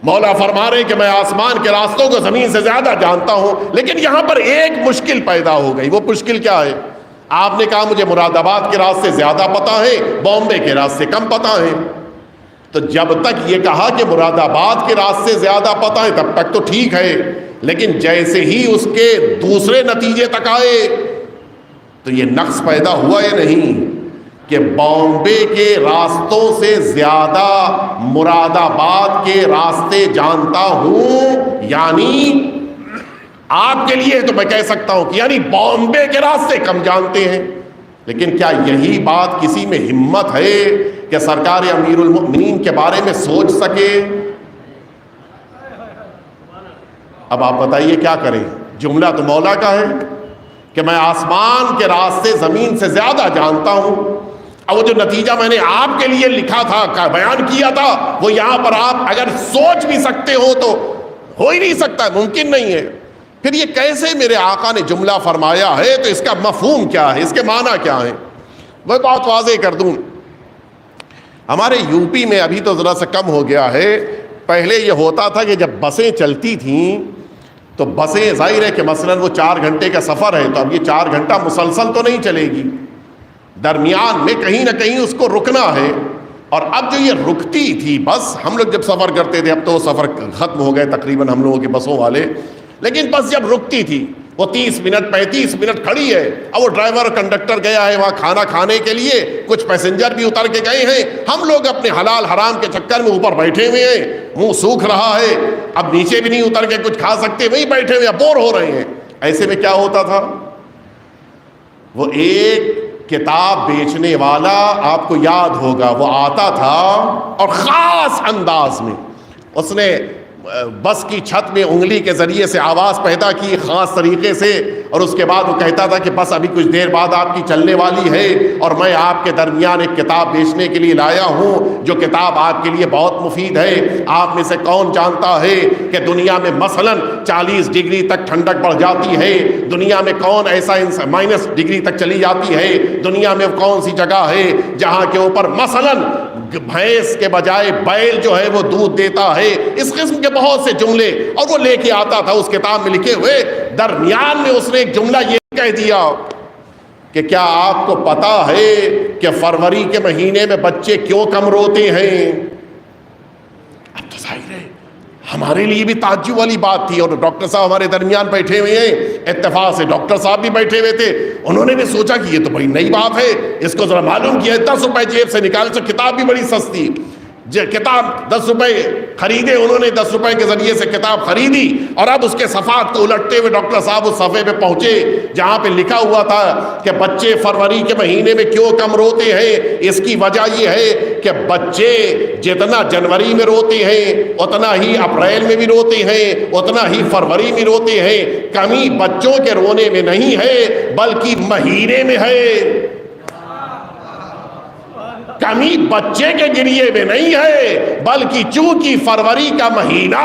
مولا فرما رہے ہیں کہ میں آسمان کے راستوں کو زمین سے زیادہ جانتا ہوں، لیکن یہاں پر ایک مشکل پیدا ہو گئی۔ وہ مشکل کیا ہے؟ آپ نے کہا مجھے مراد آباد کے راستے زیادہ پتہ ہے، بامبے کے راستے کم پتہ ہے۔ تو جب تک یہ کہا کہ مراد آباد کے راستے زیادہ پتہ ہے تب تک تو ٹھیک ہے، لیکن جیسے ہی اس کے دوسرے نتیجے تک آئے تو یہ نقص پیدا ہوا یا نہیں کہ بامبے کے راستوں سے زیادہ مراد آباد کے راستے جانتا ہوں، یعنی آپ کے لیے تو میں کہہ سکتا ہوں کہ یعنی بامبے کے راستے کم جانتے ہیں۔ لیکن کیا یہی بات کسی میں ہمت ہے کہ سرکار امیر المؤمنین کے بارے میں سوچ سکے؟ اب آپ بتائیے کیا کریں؟ جملہ تو مولا کا ہے کہ میں آسمان کے راستے زمین سے زیادہ جانتا ہوں، اور وہ جو نتیجہ میں نے آپ کے لیے لکھا تھا، بیان کیا تھا، وہ یہاں پر آپ اگر سوچ بھی سکتے ہو تو ہو ہی نہیں سکتا، ممکن نہیں ہے۔ پھر یہ کیسے میرے آقا نے جملہ فرمایا ہے؟ تو اس کا مفہوم کیا ہے، اس کے معنی کیا ہے؟ میں بہت واضح کر دوں۔ ہمارے یو پی میں ابھی تو ذرا سا کم ہو گیا ہے، پہلے یہ ہوتا تھا کہ جب بسیں چلتی تھیں تو بسیں ظاہر ہے کہ مثلاً وہ 4 گھنٹے کا سفر ہے، تو اب یہ 4 گھنٹہ مسلسل تو نہیں چلے گی، درمیان میں کہیں نہ کہیں اس کو رکنا ہے۔ اور اب جو یہ رکتی تھی بس، ہم لوگ جب سفر کرتے تھے، اب تو وہ سفر ختم ہو گئے تقریباً ہم لوگوں کے بسوں والے، لیکن بس جب رکتی تھی وہ 30 منٹ 35 منٹ کھڑی ہے، اب وہ ڈرائیور اور کنڈکٹر گیا ہے وہاں کھانا کھانے کے لیے، کچھ پیسنجر بھی اتر کے گئے ہیں، ہم لوگ اپنے حلال حرام کے چکر میں اوپر بیٹھے ہوئے ہیں، منہ سوکھ رہا ہے، اب نیچے بھی نہیں اتر کے کچھ کھا سکتے، وہیں بیٹھے ہوئے بور ہو رہے ہیں۔ ایسے میں کیا ہوتا تھا؟ وہ ایک کتاب بیچنے والا، آپ کو یاد ہوگا، وہ آتا تھا اور خاص انداز میں اس نے بس کی چھت میں انگلی کے ذریعے سے آواز پیدا کی خاص طریقے سے، اور اس کے بعد وہ کہتا تھا کہ بس ابھی کچھ دیر بعد آپ کی چلنے والی ہے، اور میں آپ کے درمیان ایک کتاب بیچنے کے لیے لایا ہوں جو کتاب آپ کے لیے بہت مفید ہے۔ آپ میں سے کون جانتا ہے کہ دنیا میں مثلاً 40 ڈگری تک ٹھنڈک بڑھ جاتی ہے؟ دنیا میں کون ایسا مائنس ڈگری تک چلی جاتی ہے؟ دنیا میں کون سی جگہ ہے جہاں کے اوپر مثلاً بھینس کے بجائے بیل جو ہے وہ دودھ دیتا ہے؟ اس قسم کے بہت سے جملے، اور وہ لے کے آتا تھا اس کتاب میں لکھے ہوئے۔ درمیان میں اس نے ایک جملہ یہ کہہ دیا کہ کیا آپ کو پتا ہے کہ فروری کے مہینے میں بچے کیوں کم روتے ہیں؟ اب تو ظاہر ہے ہمارے لیے بھی تعجب والی بات تھی، اور ڈاکٹر صاحب ہمارے درمیان بیٹھے ہوئے ہیں، اتفاق سے ڈاکٹر صاحب بھی بیٹھے ہوئے تھے، انہوں نے بھی سوچا کہ یہ تو بڑی نئی بات ہے، اس کو ذرا معلوم کیا۔ 10 روپے جیب سے نکال، تو کتاب بھی بڑی سستی، کتاب 10 روپے خریدے انہوں نے، 10 روپے کے ذریعے سے کتاب خریدی، اور اب اس کے صفحات کو الٹتے ہوئے ڈاکٹر صاحب اس صفحے پہ پہنچے جہاں پہ لکھا ہوا تھا کہ بچے فروری کے مہینے میں کیوں کم روتے ہیں۔ اس کی وجہ یہ ہے کہ بچے جتنا جنوری میں روتے ہیں اتنا ہی اپریل میں بھی روتے ہیں، اتنا ہی فروری میں روتے ہیں۔ کمی بچوں کے رونے میں نہیں ہے بلکہ مہینے میں ہے، کمی بچے کے گریے میں نہیں ہے بلکہ چونکہ فروری کا مہینہ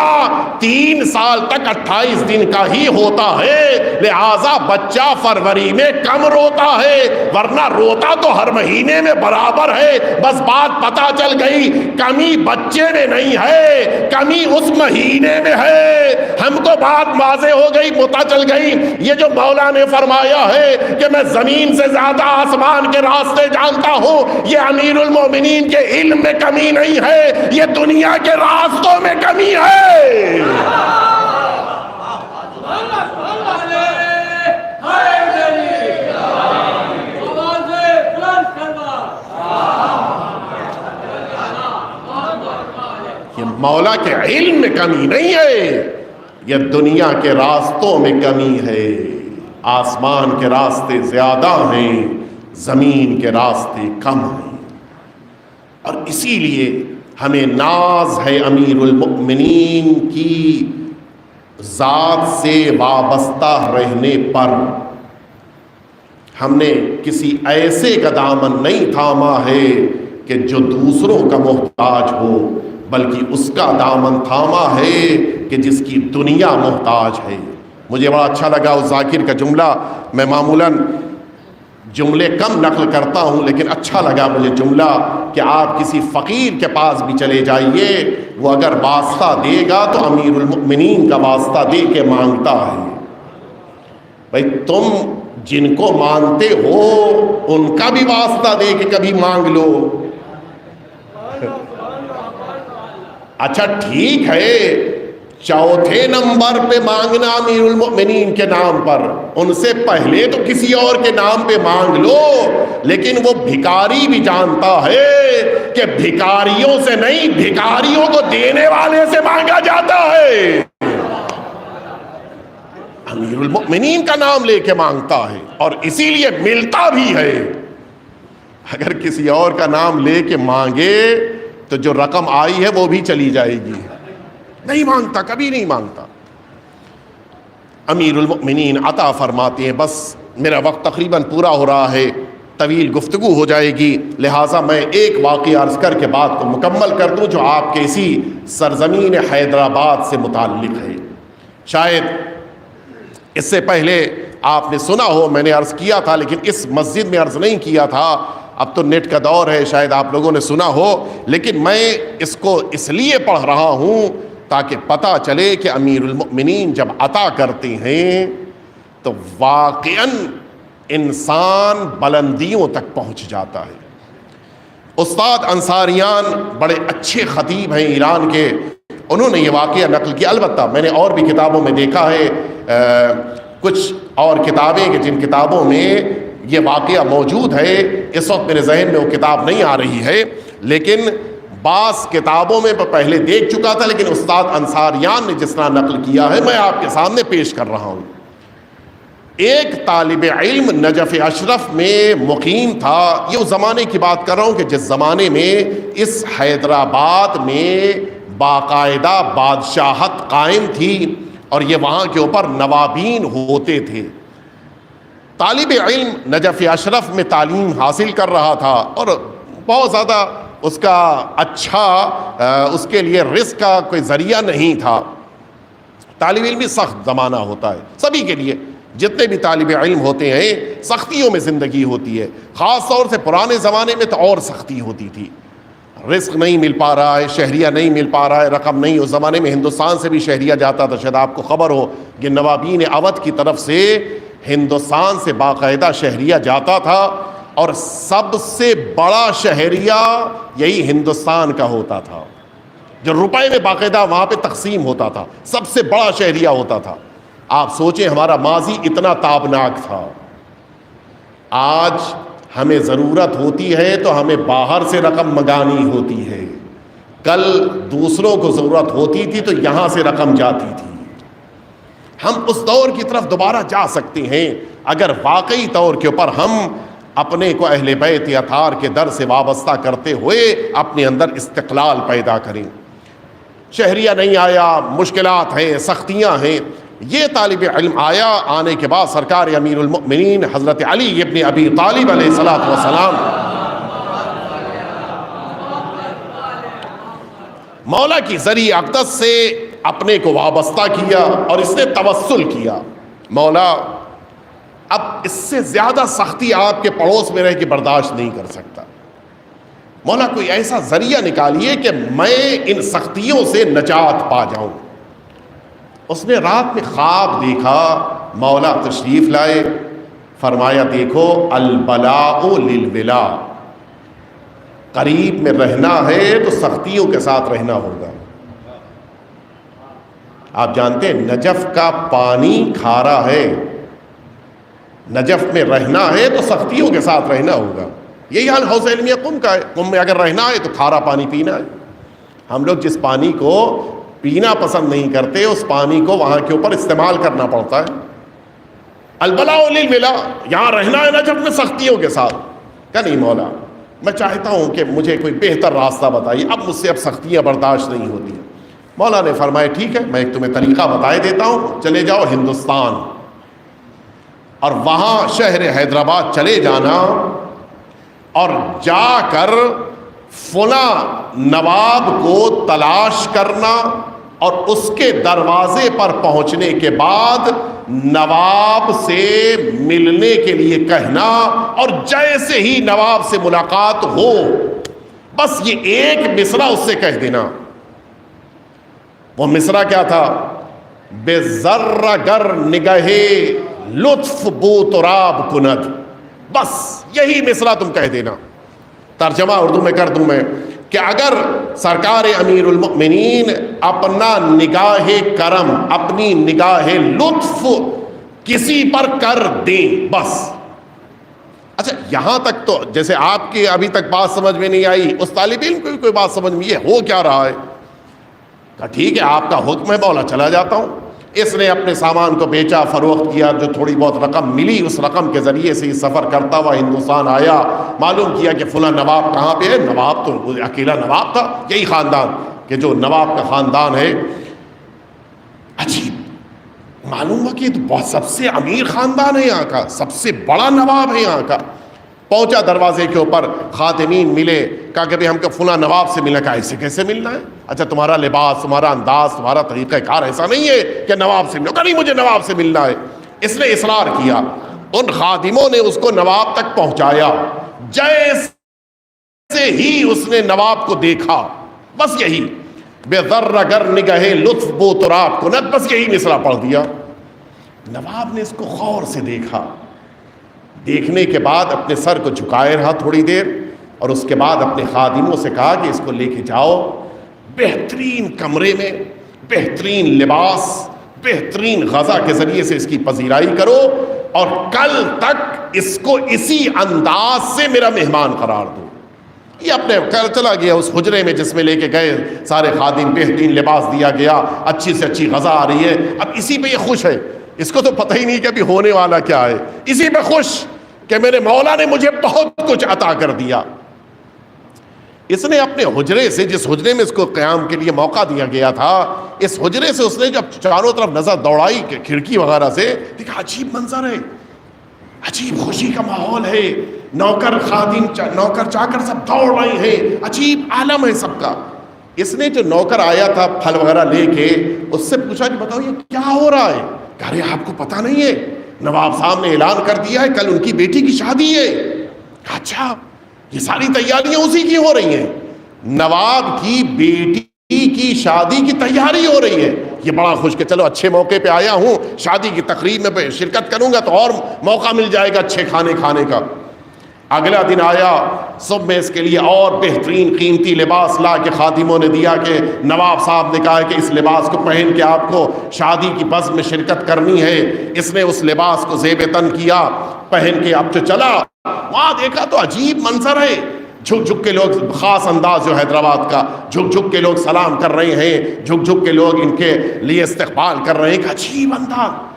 3 سال تک 28 دن کا ہی ہوتا ہے، لہذا بچہ فروری میں کم روتا ہے، ورنہ روتا تو ہر مہینے میں برابر ہے۔ بس بات پتہ چل گئی، کمی بچے میں نہیں ہے، کمی اس مہینے میں ہے۔ ہم کو بات واضح ہو گئی، پتہ چل گئی۔ یہ جو مولا نے فرمایا ہے کہ میں زمین سے زیادہ آسمان کے راستے جانتا ہوں، یہ امیر المومنین کے علم میں کمی نہیں ہے، یہ دنیا کے راستوں میں کمی ہے۔ یہ مولا کے علم میں کمی نہیں ہے، یہ دنیا کے راستوں میں کمی ہے۔ آسمان کے راستے زیادہ ہیں، زمین کے راستے کم ہیں، اور اسی لیے ہمیں ناز ہے امیر المؤمنین کی ذات سے وابستہ رہنے پر۔ ہم نے کسی ایسے کا دامن نہیں تھاما ہے کہ جو دوسروں کا محتاج ہو، بلکہ اس کا دامن تھاما ہے کہ جس کی دنیا محتاج ہے۔ مجھے بڑا اچھا لگا اس ذاکر کا جملہ، میں معمولاً جملے کم نقل کرتا ہوں لیکن اچھا لگا مجھے جملہ کہ آپ کسی فقیر کے پاس بھی چلے جائیے، وہ اگر واسطہ دے گا تو امیر المؤمنین کا واسطہ دے کے مانگتا ہے۔ بھائی تم جن کو مانتے ہو ان کا بھی واسطہ دے کے کبھی مانگ لو۔ اچھا ٹھیک ہے، چوتھے نمبر پہ مانگنا امیر المؤمنین کے نام پر، ان سے پہلے تو کسی اور کے نام پہ مانگ لو، لیکن وہ بھکاری بھی جانتا ہے کہ بھکاریوں سے نہیں، بھکاریوں کو دینے والے سے مانگا جاتا ہے۔ امیر المؤمنین کا نام لے کے مانگتا ہے اور اسی لیے ملتا بھی ہے۔ اگر کسی اور کا نام لے کے مانگے تو جو رقم آئی ہے وہ بھی چلی جائے گی، نہیں مانگتا، کبھی نہیں مانگتا۔ امیر المؤمنین عطا فرماتے ہیں۔ بس میرا وقت تقریباً پورا ہو رہا ہے، طویل گفتگو ہو جائے گی، لہٰذا میں ایک واقعہ عرض کر کے بات کو مکمل کر دوں جو آپ کے اسی سرزمین حیدرآباد سے متعلق ہے۔ شاید اس سے پہلے آپ نے سنا ہو، میں نے عرض کیا تھا لیکن اس مسجد میں عرض نہیں کیا تھا، اب تو نیٹ کا دور ہے، شاید آپ لوگوں نے سنا ہو، لیکن میں اس کو اس لیے پڑھ رہا ہوں تاکہ پتہ چلے کہ امیر المؤمنین جب عطا کرتے ہیں تو واقعاً انسان بلندیوں تک پہنچ جاتا ہے۔ استاد انصاریان بڑے اچھے خطیب ہیں ایران کے، انہوں نے یہ واقعہ نقل کیا۔ البتہ میں نے اور بھی کتابوں میں دیکھا ہے، کچھ اور کتابیں کہ جن کتابوں میں یہ واقعہ موجود ہے، اس وقت میرے ذہن میں وہ کتاب نہیں آ رہی ہے، لیکن بعض کتابوں میں پہلے دیکھ چکا تھا، لیکن استاد انصاریان نے جس طرح نقل کیا ہے میں آپ کے سامنے پیش کر رہا ہوں۔ ایک طالب علم نجف اشرف میں مقیم تھا، یہ اس زمانے کی بات کر رہا ہوں کہ جس زمانے میں اس حیدرآباد میں باقاعدہ بادشاہت قائم تھی اور یہ وہاں کے اوپر نوابین ہوتے تھے۔ طالب علم نجف اشرف میں تعلیم حاصل کر رہا تھا اور بہت زیادہ اس کا اچھا اس کے لیے رزق کا کوئی ذریعہ نہیں تھا۔ طالب علم بھی سخت زمانہ ہوتا ہے سبھی کے لیے، جتنے بھی طالب علم ہوتے ہیں سختیوں میں زندگی ہوتی ہے، خاص طور سے پرانے زمانے میں تو اور سختی ہوتی تھی، رزق نہیں مل پا رہا ہے، شہریہ نہیں مل پا رہا ہے، رقم نہیں۔ اس زمانے میں ہندوستان سے بھی شہریہ جاتا تھا، شاید آپ کو خبر ہو کہ نوابین اودھ کی طرف سے ہندوستان سے باقاعدہ شہریہ جاتا تھا اور سب سے بڑا شہریہ یہی ہندوستان کا ہوتا تھا، جو روپے میں باقاعدہ وہاں پہ تقسیم ہوتا تھا، سب سے بڑا شہریہ ہوتا تھا۔ آپ سوچیں ہمارا ماضی اتنا تابناک تھا، آج ہمیں ضرورت ہوتی ہے تو ہمیں باہر سے رقم منگانی ہوتی ہے، کل دوسروں کو ضرورت ہوتی تھی تو یہاں سے رقم جاتی تھی۔ ہم اس دور کی طرف دوبارہ جا سکتے ہیں اگر واقعی طور کے اوپر ہم اپنے کو اہل بیت اطہار کے در سے وابستہ کرتے ہوئے اپنے اندر استقلال پیدا کریں۔ شہریہ نہیں آیا، مشکلات ہیں، سختیاں ہیں، یہ طالب علم آیا، آنے کے بعد سرکار امیر المؤمنین حضرت علی ابن ابی طالب علیہ الصلوۃ والسلام مولا کی ذریعہ اقدس سے اپنے کو وابستہ کیا اور اس نے توسل کیا، مولا اب اس سے زیادہ سختی آپ کے پڑوس میں رہ کے برداشت نہیں کر سکتا، مولا کوئی ایسا ذریعہ نکالیے کہ میں ان سختیوں سے نجات پا جاؤں۔ اس نے رات میں خواب دیکھا، مولا تشریف لائے، فرمایا دیکھو البلاء للولا، قریب میں رہنا ہے تو سختیوں کے ساتھ رہنا ہوگا۔ آپ جانتے ہیں نجف کا پانی کھارا ہے، نجف میں رہنا ہے تو سختیوں کے ساتھ رہنا ہوگا۔ یہی حال حوض علمیہ قم کا ہے، قم میں اگر رہنا ہے تو کھارا پانی پینا ہے۔ ہم لوگ جس پانی کو پینا پسند نہیں کرتے اس پانی کو وہاں کے اوپر استعمال کرنا پڑتا ہے۔ البلاء للولا، یہاں رہنا ہے نجف میں سختیوں کے ساتھ۔ کہ نہیں مولا میں چاہتا ہوں کہ مجھے کوئی بہتر راستہ بتائیے، اب مجھ سے اب سختیاں برداشت نہیں ہوتی۔ مولا نے فرمایا ٹھیک ہے میں ایک تمہیں طریقہ بتائے دیتا ہوں، چلے جاؤ ہندوستان اور وہاں شہر حیدرآباد چلے جانا اور جا کر فلاں نواب کو تلاش کرنا اور اس کے دروازے پر پہنچنے کے بعد نواب سے ملنے کے لیے کہنا، اور جیسے ہی نواب سے ملاقات ہو بس یہ ایک مصرع اس سے کہہ دینا۔ وہ مصرع کیا تھا؟ بے ذرہ گر نگہ لطف بو تراب کند، بس یہی مصرع تم کہہ دینا۔ ترجمہ اردو میں کر دوں میں کہ اگر سرکار امیر المؤمنین اپنا نگاہ کرم، اپنی نگاہ لطف کسی پر کر دیں بس۔ اچھا یہاں تک تو جیسے آپ کی ابھی تک بات سمجھ میں نہیں آئی، اس طالب علم کو بھی کوئی بات سمجھ میں یہ ہو کیا رہا ہے؟ کہا ٹھیک ہے آپ کا حکم ہے مولا چلا جاتا ہوں۔ اس نے اپنے سامان کو بیچا، فروخت کیا، جو تھوڑی بہت رقم ملی اس رقم کے ذریعے سے سفر کرتا ہوا ہندوستان آیا، معلوم کیا کہ فلاں نواب کہاں پہ ہے۔ نواب تو اکیلا نواب تھا، یہی خاندان کہ جو نواب کا خاندان ہے۔ عجیب، معلوم ہوا کہ یہ تو بہت سب سے امیر خاندان ہے یہاں کا، سب سے بڑا نواب ہے یہاں کا۔ پہنچا دروازے کے اوپر، خادمین ملے، کہا کہ ہم کو فلاں نواب سے ملنا۔ کہا ایسے کیسے ملنا ہے؟ اچھا تمہارا لباس، تمہارا انداز، تمہارا طریقہ کار ایسا نہیں ہے کہ نواب سے ملو؟ کہا نہیں مجھے نواب سے ملنا ہے۔ اس نے اصرار کیا، ان خادموں نے اس کو نواب تک پہنچایا، جیسے ہی اس نے نواب کو دیکھا بس یہی بے ذرہ گر نگہ لطف بو تراب کند، بس یہی مصرع پڑھ دیا۔ نواب نے اس کو غور سے دیکھا، دیکھنے کے بعد اپنے سر کو جھکائے رہا تھوڑی دیر، اور اس کے بعد اپنے خادموں سے کہا کہ اس کو لے کے جاؤ بہترین کمرے میں، بہترین لباس، بہترین غذا کے ذریعے سے اس کی پذیرائی کرو، اور کل تک اس کو اسی انداز سے میرا مہمان قرار دو۔ یہ اپنے چلا گیا اس حجرے میں جس میں لے کے گئے سارے خادم، بہترین لباس دیا گیا، اچھی سے اچھی غذا آ رہی ہے، اب اسی پہ یہ خوش ہے، اس کو تو پتہ ہی نہیں کہ ابھی ہونے والا کیا ہے، اسی پہ خوش کہ میرے مولا نے مجھے بہت کچھ عطا کر دیا۔ اس نے اپنے حجرے سے، جس حجرے میں اس کو قیام کے لیے موقع دیا گیا تھا، اس حجرے سے اس نے جب چاروں طرف نظر دوڑائی کھڑکی وغیرہ سے، دیکھا عجیب منظر ہے، عجیب خوشی کا ماحول ہے، نوکر خادم نوکر چاکر سب دوڑ رہے ہیں، عجیب عالم ہے سب کا۔ اس نے جو نوکر آیا تھا پھل وغیرہ لے کے، اس سے پوچھا کہ بتاؤ یہ کیا ہو رہا ہے؟ کہہ رہے آپ کو پتہ نہیں ہے، نواب صاحب نے اعلان کر دیا ہے کل ان کی بیٹی کی شادی ہے۔ اچھا، یہ ساری تیاریاں اسی کی ہو رہی ہیں، نواب کی بیٹی کی شادی کی تیاری ہو رہی ہے۔ یہ بڑا خوش کہ چلو اچھے موقع پہ آیا ہوں، شادی کی تقریب میں شرکت کروں گا تو اور موقع مل جائے گا اچھے کھانے کھانے کا۔ اگلا دن آیا، صبح میں اس کے لیے اور بہترین قیمتی لباس لا کے خادموں نے دیا کہ نواب صاحب نے کہا کہ اس لباس کو پہن کے آپ کو شادی کی بزم میں شرکت کرنی ہے۔ اس نے اس لباس کو زیب تن کیا، پہن کے اب تو چلا۔ وہاں دیکھا تو عجیب منظر ہے، جھک جھک کے لوگ، خاص انداز جو حیدرآباد کا، جھک جھک کے لوگ سلام کر رہے ہیں، جھک جھک کے لوگ ان کے لیے استقبال کر رہے ہیں، عجیب انداز۔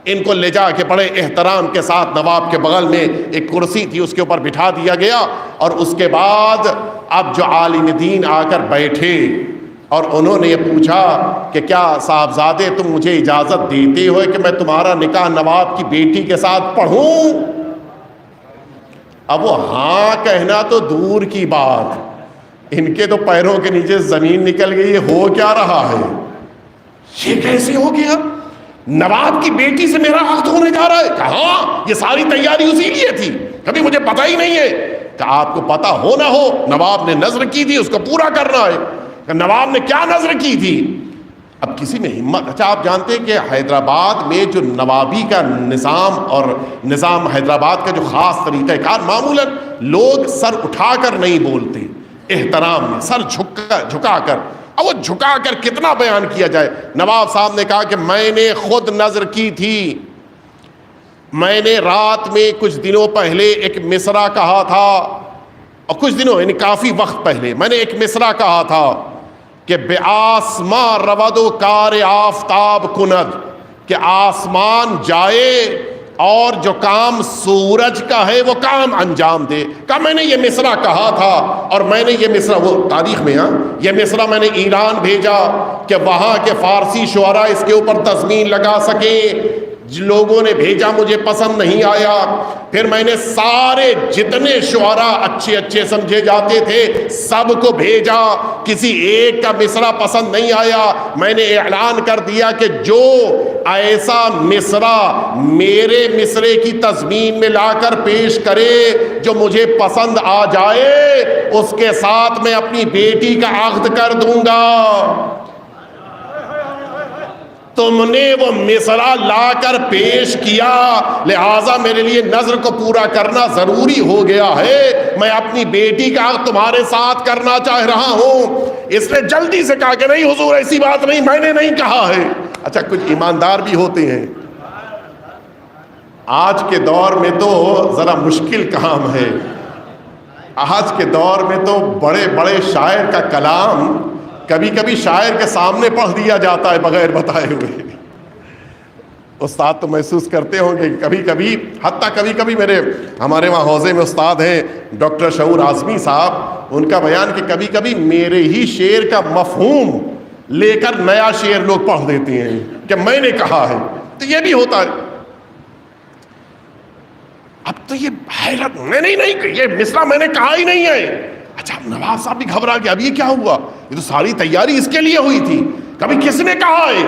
ان کو لے جا کے بڑے احترام کے ساتھ نواب کے بغل میں ایک کرسی تھی، اس کے اوپر بٹھا دیا گیا، اور اس کے بعد اب جو عالم دین آ کر بیٹھے اور انہوں نے یہ پوچھا کہ کیا صاحبزادے تم مجھے اجازت دیتے ہو کہ میں تمہارا نکاح نواب کی بیٹی کے ساتھ پڑھوں؟ اب وہ ہاں کہنا تو دور کی بات، ان کے تو پیروں کے نیچے زمین نکل گئی، یہ ہو کیا رہا ہے؟ یہ کیسے ہو گیا؟ نواب کی بیٹی سے میرا عقد ہونے جا رہا ہے؟ کہ ہاں، یہ ساری تیاری اسی لیے تھی، کبھی مجھے پتہ ہی نہیں ہے۔ کہ آپ کو پتہ ہو نہ ہو، نواب نے نظر کی تھی، اس کو پورا کرنا ہے۔ کہ نواب نے کیا نظر کی تھی؟ اب کسی میں ہمت، اچھا آپ جانتے ہیں کہ حیدرآباد میں جو نوابی کا نظام اور نظام حیدرآباد کا جو خاص طریقہ کار، معمولاً لوگ سر اٹھا کر نہیں بولتے، احترام میں سر جھکا کر۔ اب وہ جھکا کر کتنا بیان کیا جائے؟ نواب صاحب نے کہا کہ میں نے خود نظر کی تھی، میں نے رات میں کچھ دنوں پہلے ایک مصرع کہا تھا، اور کچھ دنوں یعنی کافی وقت پہلے میں نے ایک مصرع کہا تھا کہ بے آسمان رود و کار آفتاب کند، کہ آسمان جائے اور جو کام سورج کا ہے وہ کام انجام دے۔ کہ میں نے یہ مصرع کہا تھا، اور میں نے یہ مصرع، وہ تاریخ میں، ہاں یہ مصرع میں نے ایران بھیجا کہ وہاں کے فارسی شعراء اس کے اوپر تضمین لگا سکیں۔ لوگوں نے بھیجا، مجھے پسند نہیں آیا۔ پھر میں نے سارے جتنے شعراء اچھے اچھے سمجھے جاتے تھے سب کو بھیجا، کسی ایک کا مصرع پسند نہیں آیا۔ میں نے اعلان کر دیا کہ جو ایسا مصرع میرے مصرے کی تضمین میں لا کر پیش کرے جو مجھے پسند آ جائے، اس کے ساتھ میں اپنی بیٹی کا عقد کر دوں گا۔ تم نے وہ مصرع لا کر پیش کیا، لہٰذا میرے لیے نظر کو پورا کرنا ضروری ہو گیا ہے، میں اپنی بیٹی کا عقد تمہارے ساتھ کرنا چاہ رہا ہوں۔ اس نے جلدی سے کہا کہ نہیں حضور ایسی بات نہیں، میں نے نہیں کہا ہے۔ اچھا کچھ ایماندار بھی ہوتے ہیں، آج کے دور میں تو ذرا مشکل کام ہے، آج کے دور میں تو بڑے بڑے شاعر کا کلام کبھی کبھی شاعر کے سامنے پڑھ دیا جاتا ہے بغیر بتائے ہوئے۔ استاد تو محسوس کرتے ہوں گے کبھی کبھی، حتیٰ کبھی کبھی ہمارے وہاں حوزے میں استاد ہیں ڈاکٹر شعور اعظمی صاحب، ان کا بیان کہ کبھی کبھی میرے ہی شعر کا مفہوم لے کر نیا شعر لوگ پڑھ دیتے ہیں کہ میں نے کہا ہے، تو یہ بھی ہوتا ہے۔ اب تو یہ حیرت، میں نہیں، یہ مصرع میں نے کہا ہی نہیں ہے۔ اچھا نواب صاحب بھی گھبرا گیا، اب یہ کیا ہوا؟ یہ تو ساری تیاری اس کے لیے ہوئی تھی، کبھی کس نے کہا ہے؟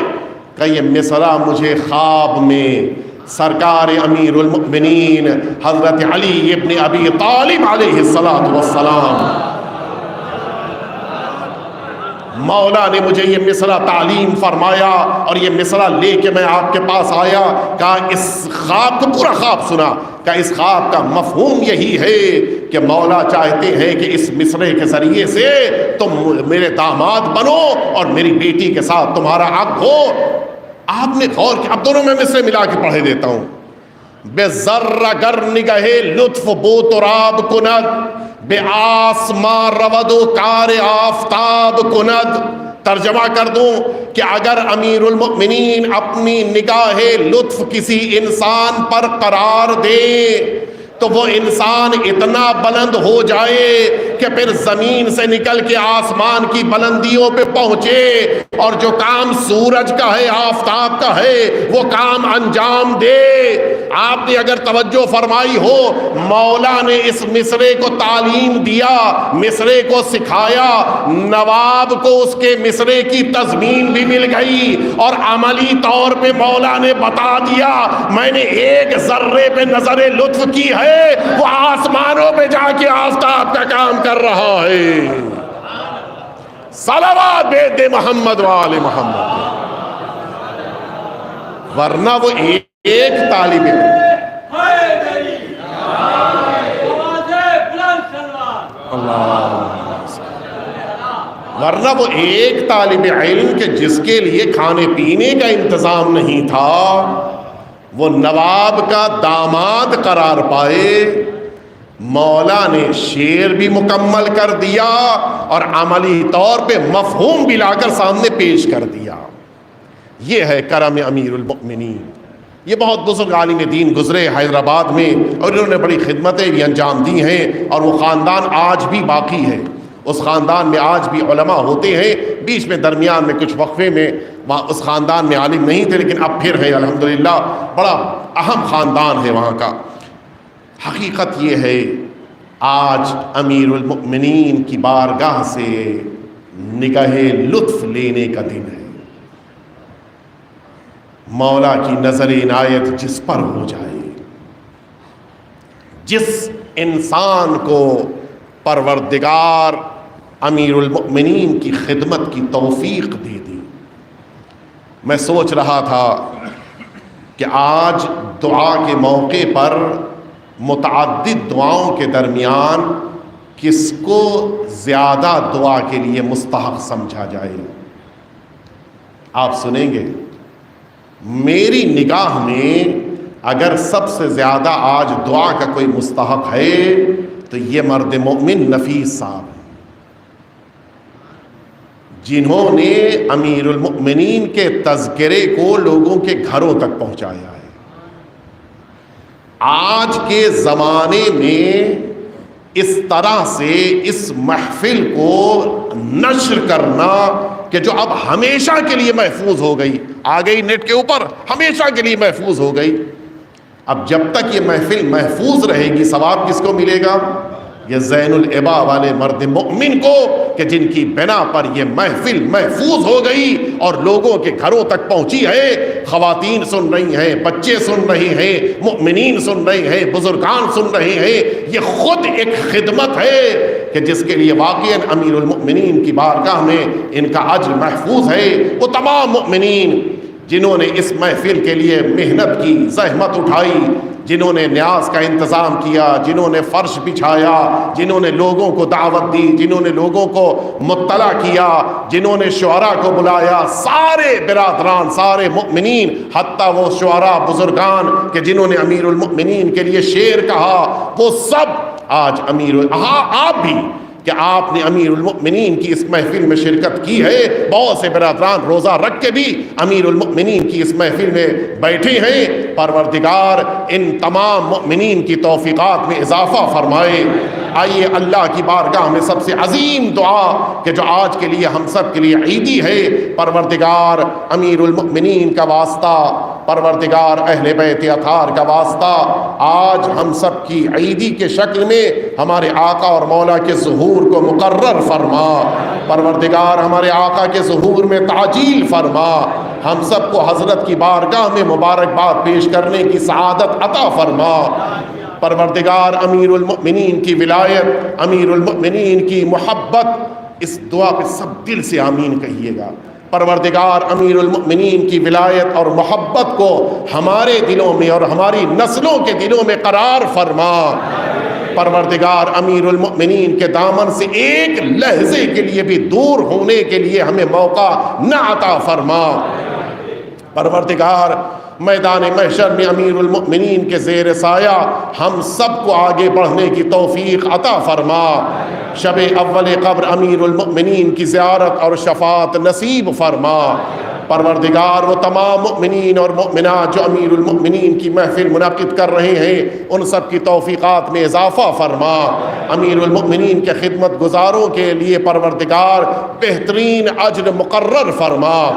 کہ یہ مصرع مجھے خواب میں سرکار امیر المؤمنین حضرت علی ابن ابی طالب علیہ السلام، مولا نے مجھے یہ مصرع تعلیم فرمایا، اور یہ مصرع لے کے میں آپ کے پاس آیا۔ کہا اس خواب کو پورا خواب سنا، کہ اس خواب کا مفہوم یہی ہے کہ مولا چاہتے ہیں کہ اس مصرعے کے ذریعے سے تم میرے داماد بنو اور میری بیٹی کے ساتھ تمہارا عقد ہو۔ آپ نے غور کیا، اب دونوں میں مصرعے ملا کے پڑھے دیتا ہوں۔ بے ذرہ گر نگہ لطف بو تراب کند، بے آسمان رود و کار آفتاب کند۔ ترجمہ کر دوں کہ اگر امیر المؤمنین اپنی نگاہ لطف کسی انسان پر قرار دے تو وہ انسان اتنا بلند ہو جائے کہ پھر زمین سے نکل کے آسمان کی بلندیوں پہ پہنچے اور جو کام سورج کا ہے، آفتاب کا ہے، وہ کام انجام دے۔ آپ نے اگر توجہ فرمائی ہو، مولا نے اس مصرے کو تعلیم دیا، مصرے کو سکھایا، نواب کو اس کے مصرے کی تضمین بھی مل گئی، اور عملی طور پہ مولا نے بتا دیا میں نے ایک ذرے پہ نظر لطف کی ہے، وہ آسمانوں پہ جا کے آفتاب کا کام کر رہا ہے۔ صلوات بید محمد وآل محمد۔ ورنہ وہ ایک طالب ورنہ وہ ایک طالب علم کہ جس کے لیے کھانے پینے کا انتظام نہیں تھا، وہ نواب کا داماد قرار پائے، مولا نے شعر بھی مکمل کر دیا اور عملی طور پہ مفہوم بھی لا کر سامنے پیش کر دیا۔ یہ ہے کرم امیر المؤمنین۔ یہ بہت بزرگ عالم دین گزرے حیدرآباد میں، اور انہوں نے بڑی خدمتیں بھی انجام دی ہیں، اور وہ خاندان آج بھی باقی ہے۔ اس خاندان میں آج بھی علماء ہوتے ہیں۔ بیچ میں درمیان میں کچھ وقفے میں اس خاندان میں عالم نہیں تھے، لیکن اب پھر ہے الحمدللہ، بڑا اہم خاندان ہے وہاں کا۔ حقیقت یہ ہے آج امیر المؤمنین کی بارگاہ سے نگاہ لطف لینے کا دن ہے۔ مولا کی نظر عنایت جس پر ہو جائے، جس انسان کو پروردگار امیر المؤمنین کی خدمت کی توفیق دے دی۔ میں سوچ رہا تھا کہ آج دعا کے موقع پر متعدد دعاؤں کے درمیان کس کو زیادہ دعا کے لیے مستحق سمجھا جائے۔ آپ سنیں گے، میری نگاہ میں اگر سب سے زیادہ آج دعا کا کوئی مستحق ہے تو یہ مرد مومن نفیس صاحب ہیں، جنہوں نے امیر المؤمنین کے تذکرے کو لوگوں کے گھروں تک پہنچایا ہے۔ آج کے زمانے میں اس طرح سے اس محفل کو نشر کرنا کہ جو اب ہمیشہ کے لیے محفوظ ہو گئی، آ گئی نیٹ کے اوپر، ہمیشہ کے لیے محفوظ ہو گئی۔ اب جب تک یہ محفل محفوظ رہے گی، ثواب کس کو ملے گا؟ یہ زین العبا والے مرد مومن کو، کہ جن کی بنا پر یہ محفل محفوظ ہو گئی اور لوگوں کے گھروں تک پہنچی ہے۔ خواتین سن رہی ہیں، بچے سن رہے ہیں، مؤمنین سن رہے ہیں، بزرگان سن رہے ہیں۔ یہ خود ایک خدمت ہے کہ جس کے لیے واقعاً امیر المؤمنین کی بارگاہ میں ان کا اجر محفوظ ہے۔ وہ تمام مؤمنین جنہوں نے اس محفل کے لیے محنت کی، زحمت اٹھائی، جنہوں نے نیاز کا انتظام کیا، جنہوں نے فرش بچھایا، جنہوں نے لوگوں کو دعوت دی، جنہوں نے لوگوں کو مطلع کیا، جنہوں نے شعراء کو بلایا، سارے برادران، سارے مؤمنین، حتیٰ وہ شعراء بزرگان کہ جنہوں نے امیر المؤمنین کے لیے شعر کہا، وہ سب آج آپ بھی کہ آپ نے امیر المؤمنین کی اس محفل میں شرکت کی ہے۔ بہت سے برادران روزہ رکھ کے بھی امیر المؤمنین کی اس محفل میں بیٹھے ہیں۔ پروردگار ان تمام مؤمنین کی توفیقات میں اضافہ فرمائے۔ آئیے اللہ کی بارگاہ میں سب سے عظیم دعا کہ جو آج کے لیے ہم سب کے لیے عیدی ہے، پروردگار امیر المؤمنین کا واسطہ، پروردگار اہل بیت اطہار کا واسطہ، آج ہم سب کی عیدی کے شکل میں ہمارے آقا اور مولا کے ظہور کو مقرر فرما۔ پروردگار ہمارے آقا کے ظہور میں تعجیل فرما۔ ہم سب کو حضرت کی بارگاہ میں مبارکباد پیش کرنے کی سعادت عطا فرما۔ پروردگار امیر المؤمنین کی ولایت، امیر المؤمنین کی محبت، اس دعا پہ سب دل سے آمین کہیے گا۔ پروردگار امیر المؤمنین کی ولایت اور محبت کو ہمارے دلوں میں اور ہماری نسلوں کے دلوں میں قرار فرما۔ پروردگار امیر المؤمنین کے دامن سے ایک لحظے کے لیے بھی دور ہونے کے لیے ہمیں موقع نہ عطا فرما۔ پروردگار میدان محشر میں امیر المؤمنین کے زیر سایہ ہم سب کو آگے بڑھنے کی توفیق عطا فرما۔ شب اول قبر امیر المؤمنین کی زیارت اور شفاعت نصیب فرما۔ پروردگار وہ تمام مؤمنین اور مؤمنات جو امیر المؤمنین کی محفل منعقد کر رہے ہیں ان سب کی توفیقات میں اضافہ فرما. امیر المؤمنین کے خدمت گزاروں کے لیے پروردگار بہترین اجر مقرر فرما.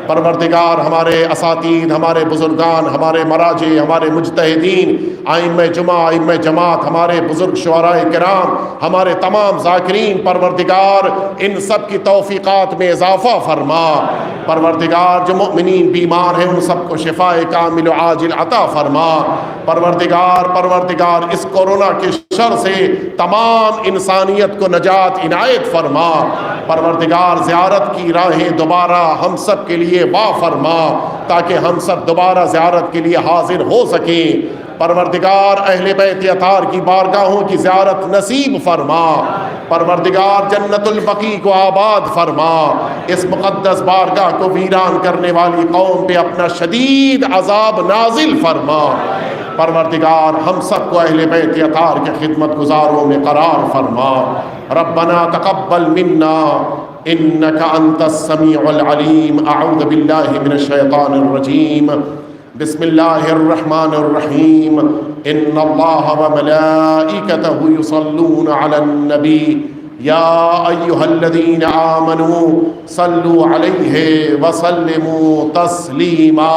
پروردگار ہمارے اساتید، ہمارے بزرگان، ہمارے مراجع، ہمارے مجتہدین، ائمہ جمعہ، ائمہ جماعت، ہمارے بزرگ شعراء کرام، ہمارے تمام ذاکرین، پروردگار ان سب کی توفیقات میں اضافہ فرما. پروردگار جو مؤمنین بیمار ہیں ان سب کو شفاء کامل و عاجل عطا فرما. پروردگار اس کورونا کے شر سے تمام انسانیت کو نجات عنایت فرما. پروردگار زیارت کی راہیں دوبارہ ہم سب کے لیے وا فرما تاکہ ہم سب دوبارہ زیارت کے لیے حاضر ہو سکیں. پروردگار اہل بیت اطہار کی بارگاہوں کی زیارت نصیب فرما. پروردگار جنت البقیع کو آباد فرما. اس مقدس بارگاہ کو ویران کرنے والی قوم پہ اپنا شدید عذاب نازل فرما. پروردگار ہم سب کو اہل بیت اطہار کے خدمت گزاروں میں قرار فرما. ربنا تقبل منا انك انت السميع العليم. اعوذ بالله من الشيطان الرجيم. بسم الله الرحمن الرحيم. ان الله وملائكته يصلون على النبي يا ايها الذين آمنوا صلوا عليه وسلموا تسليما.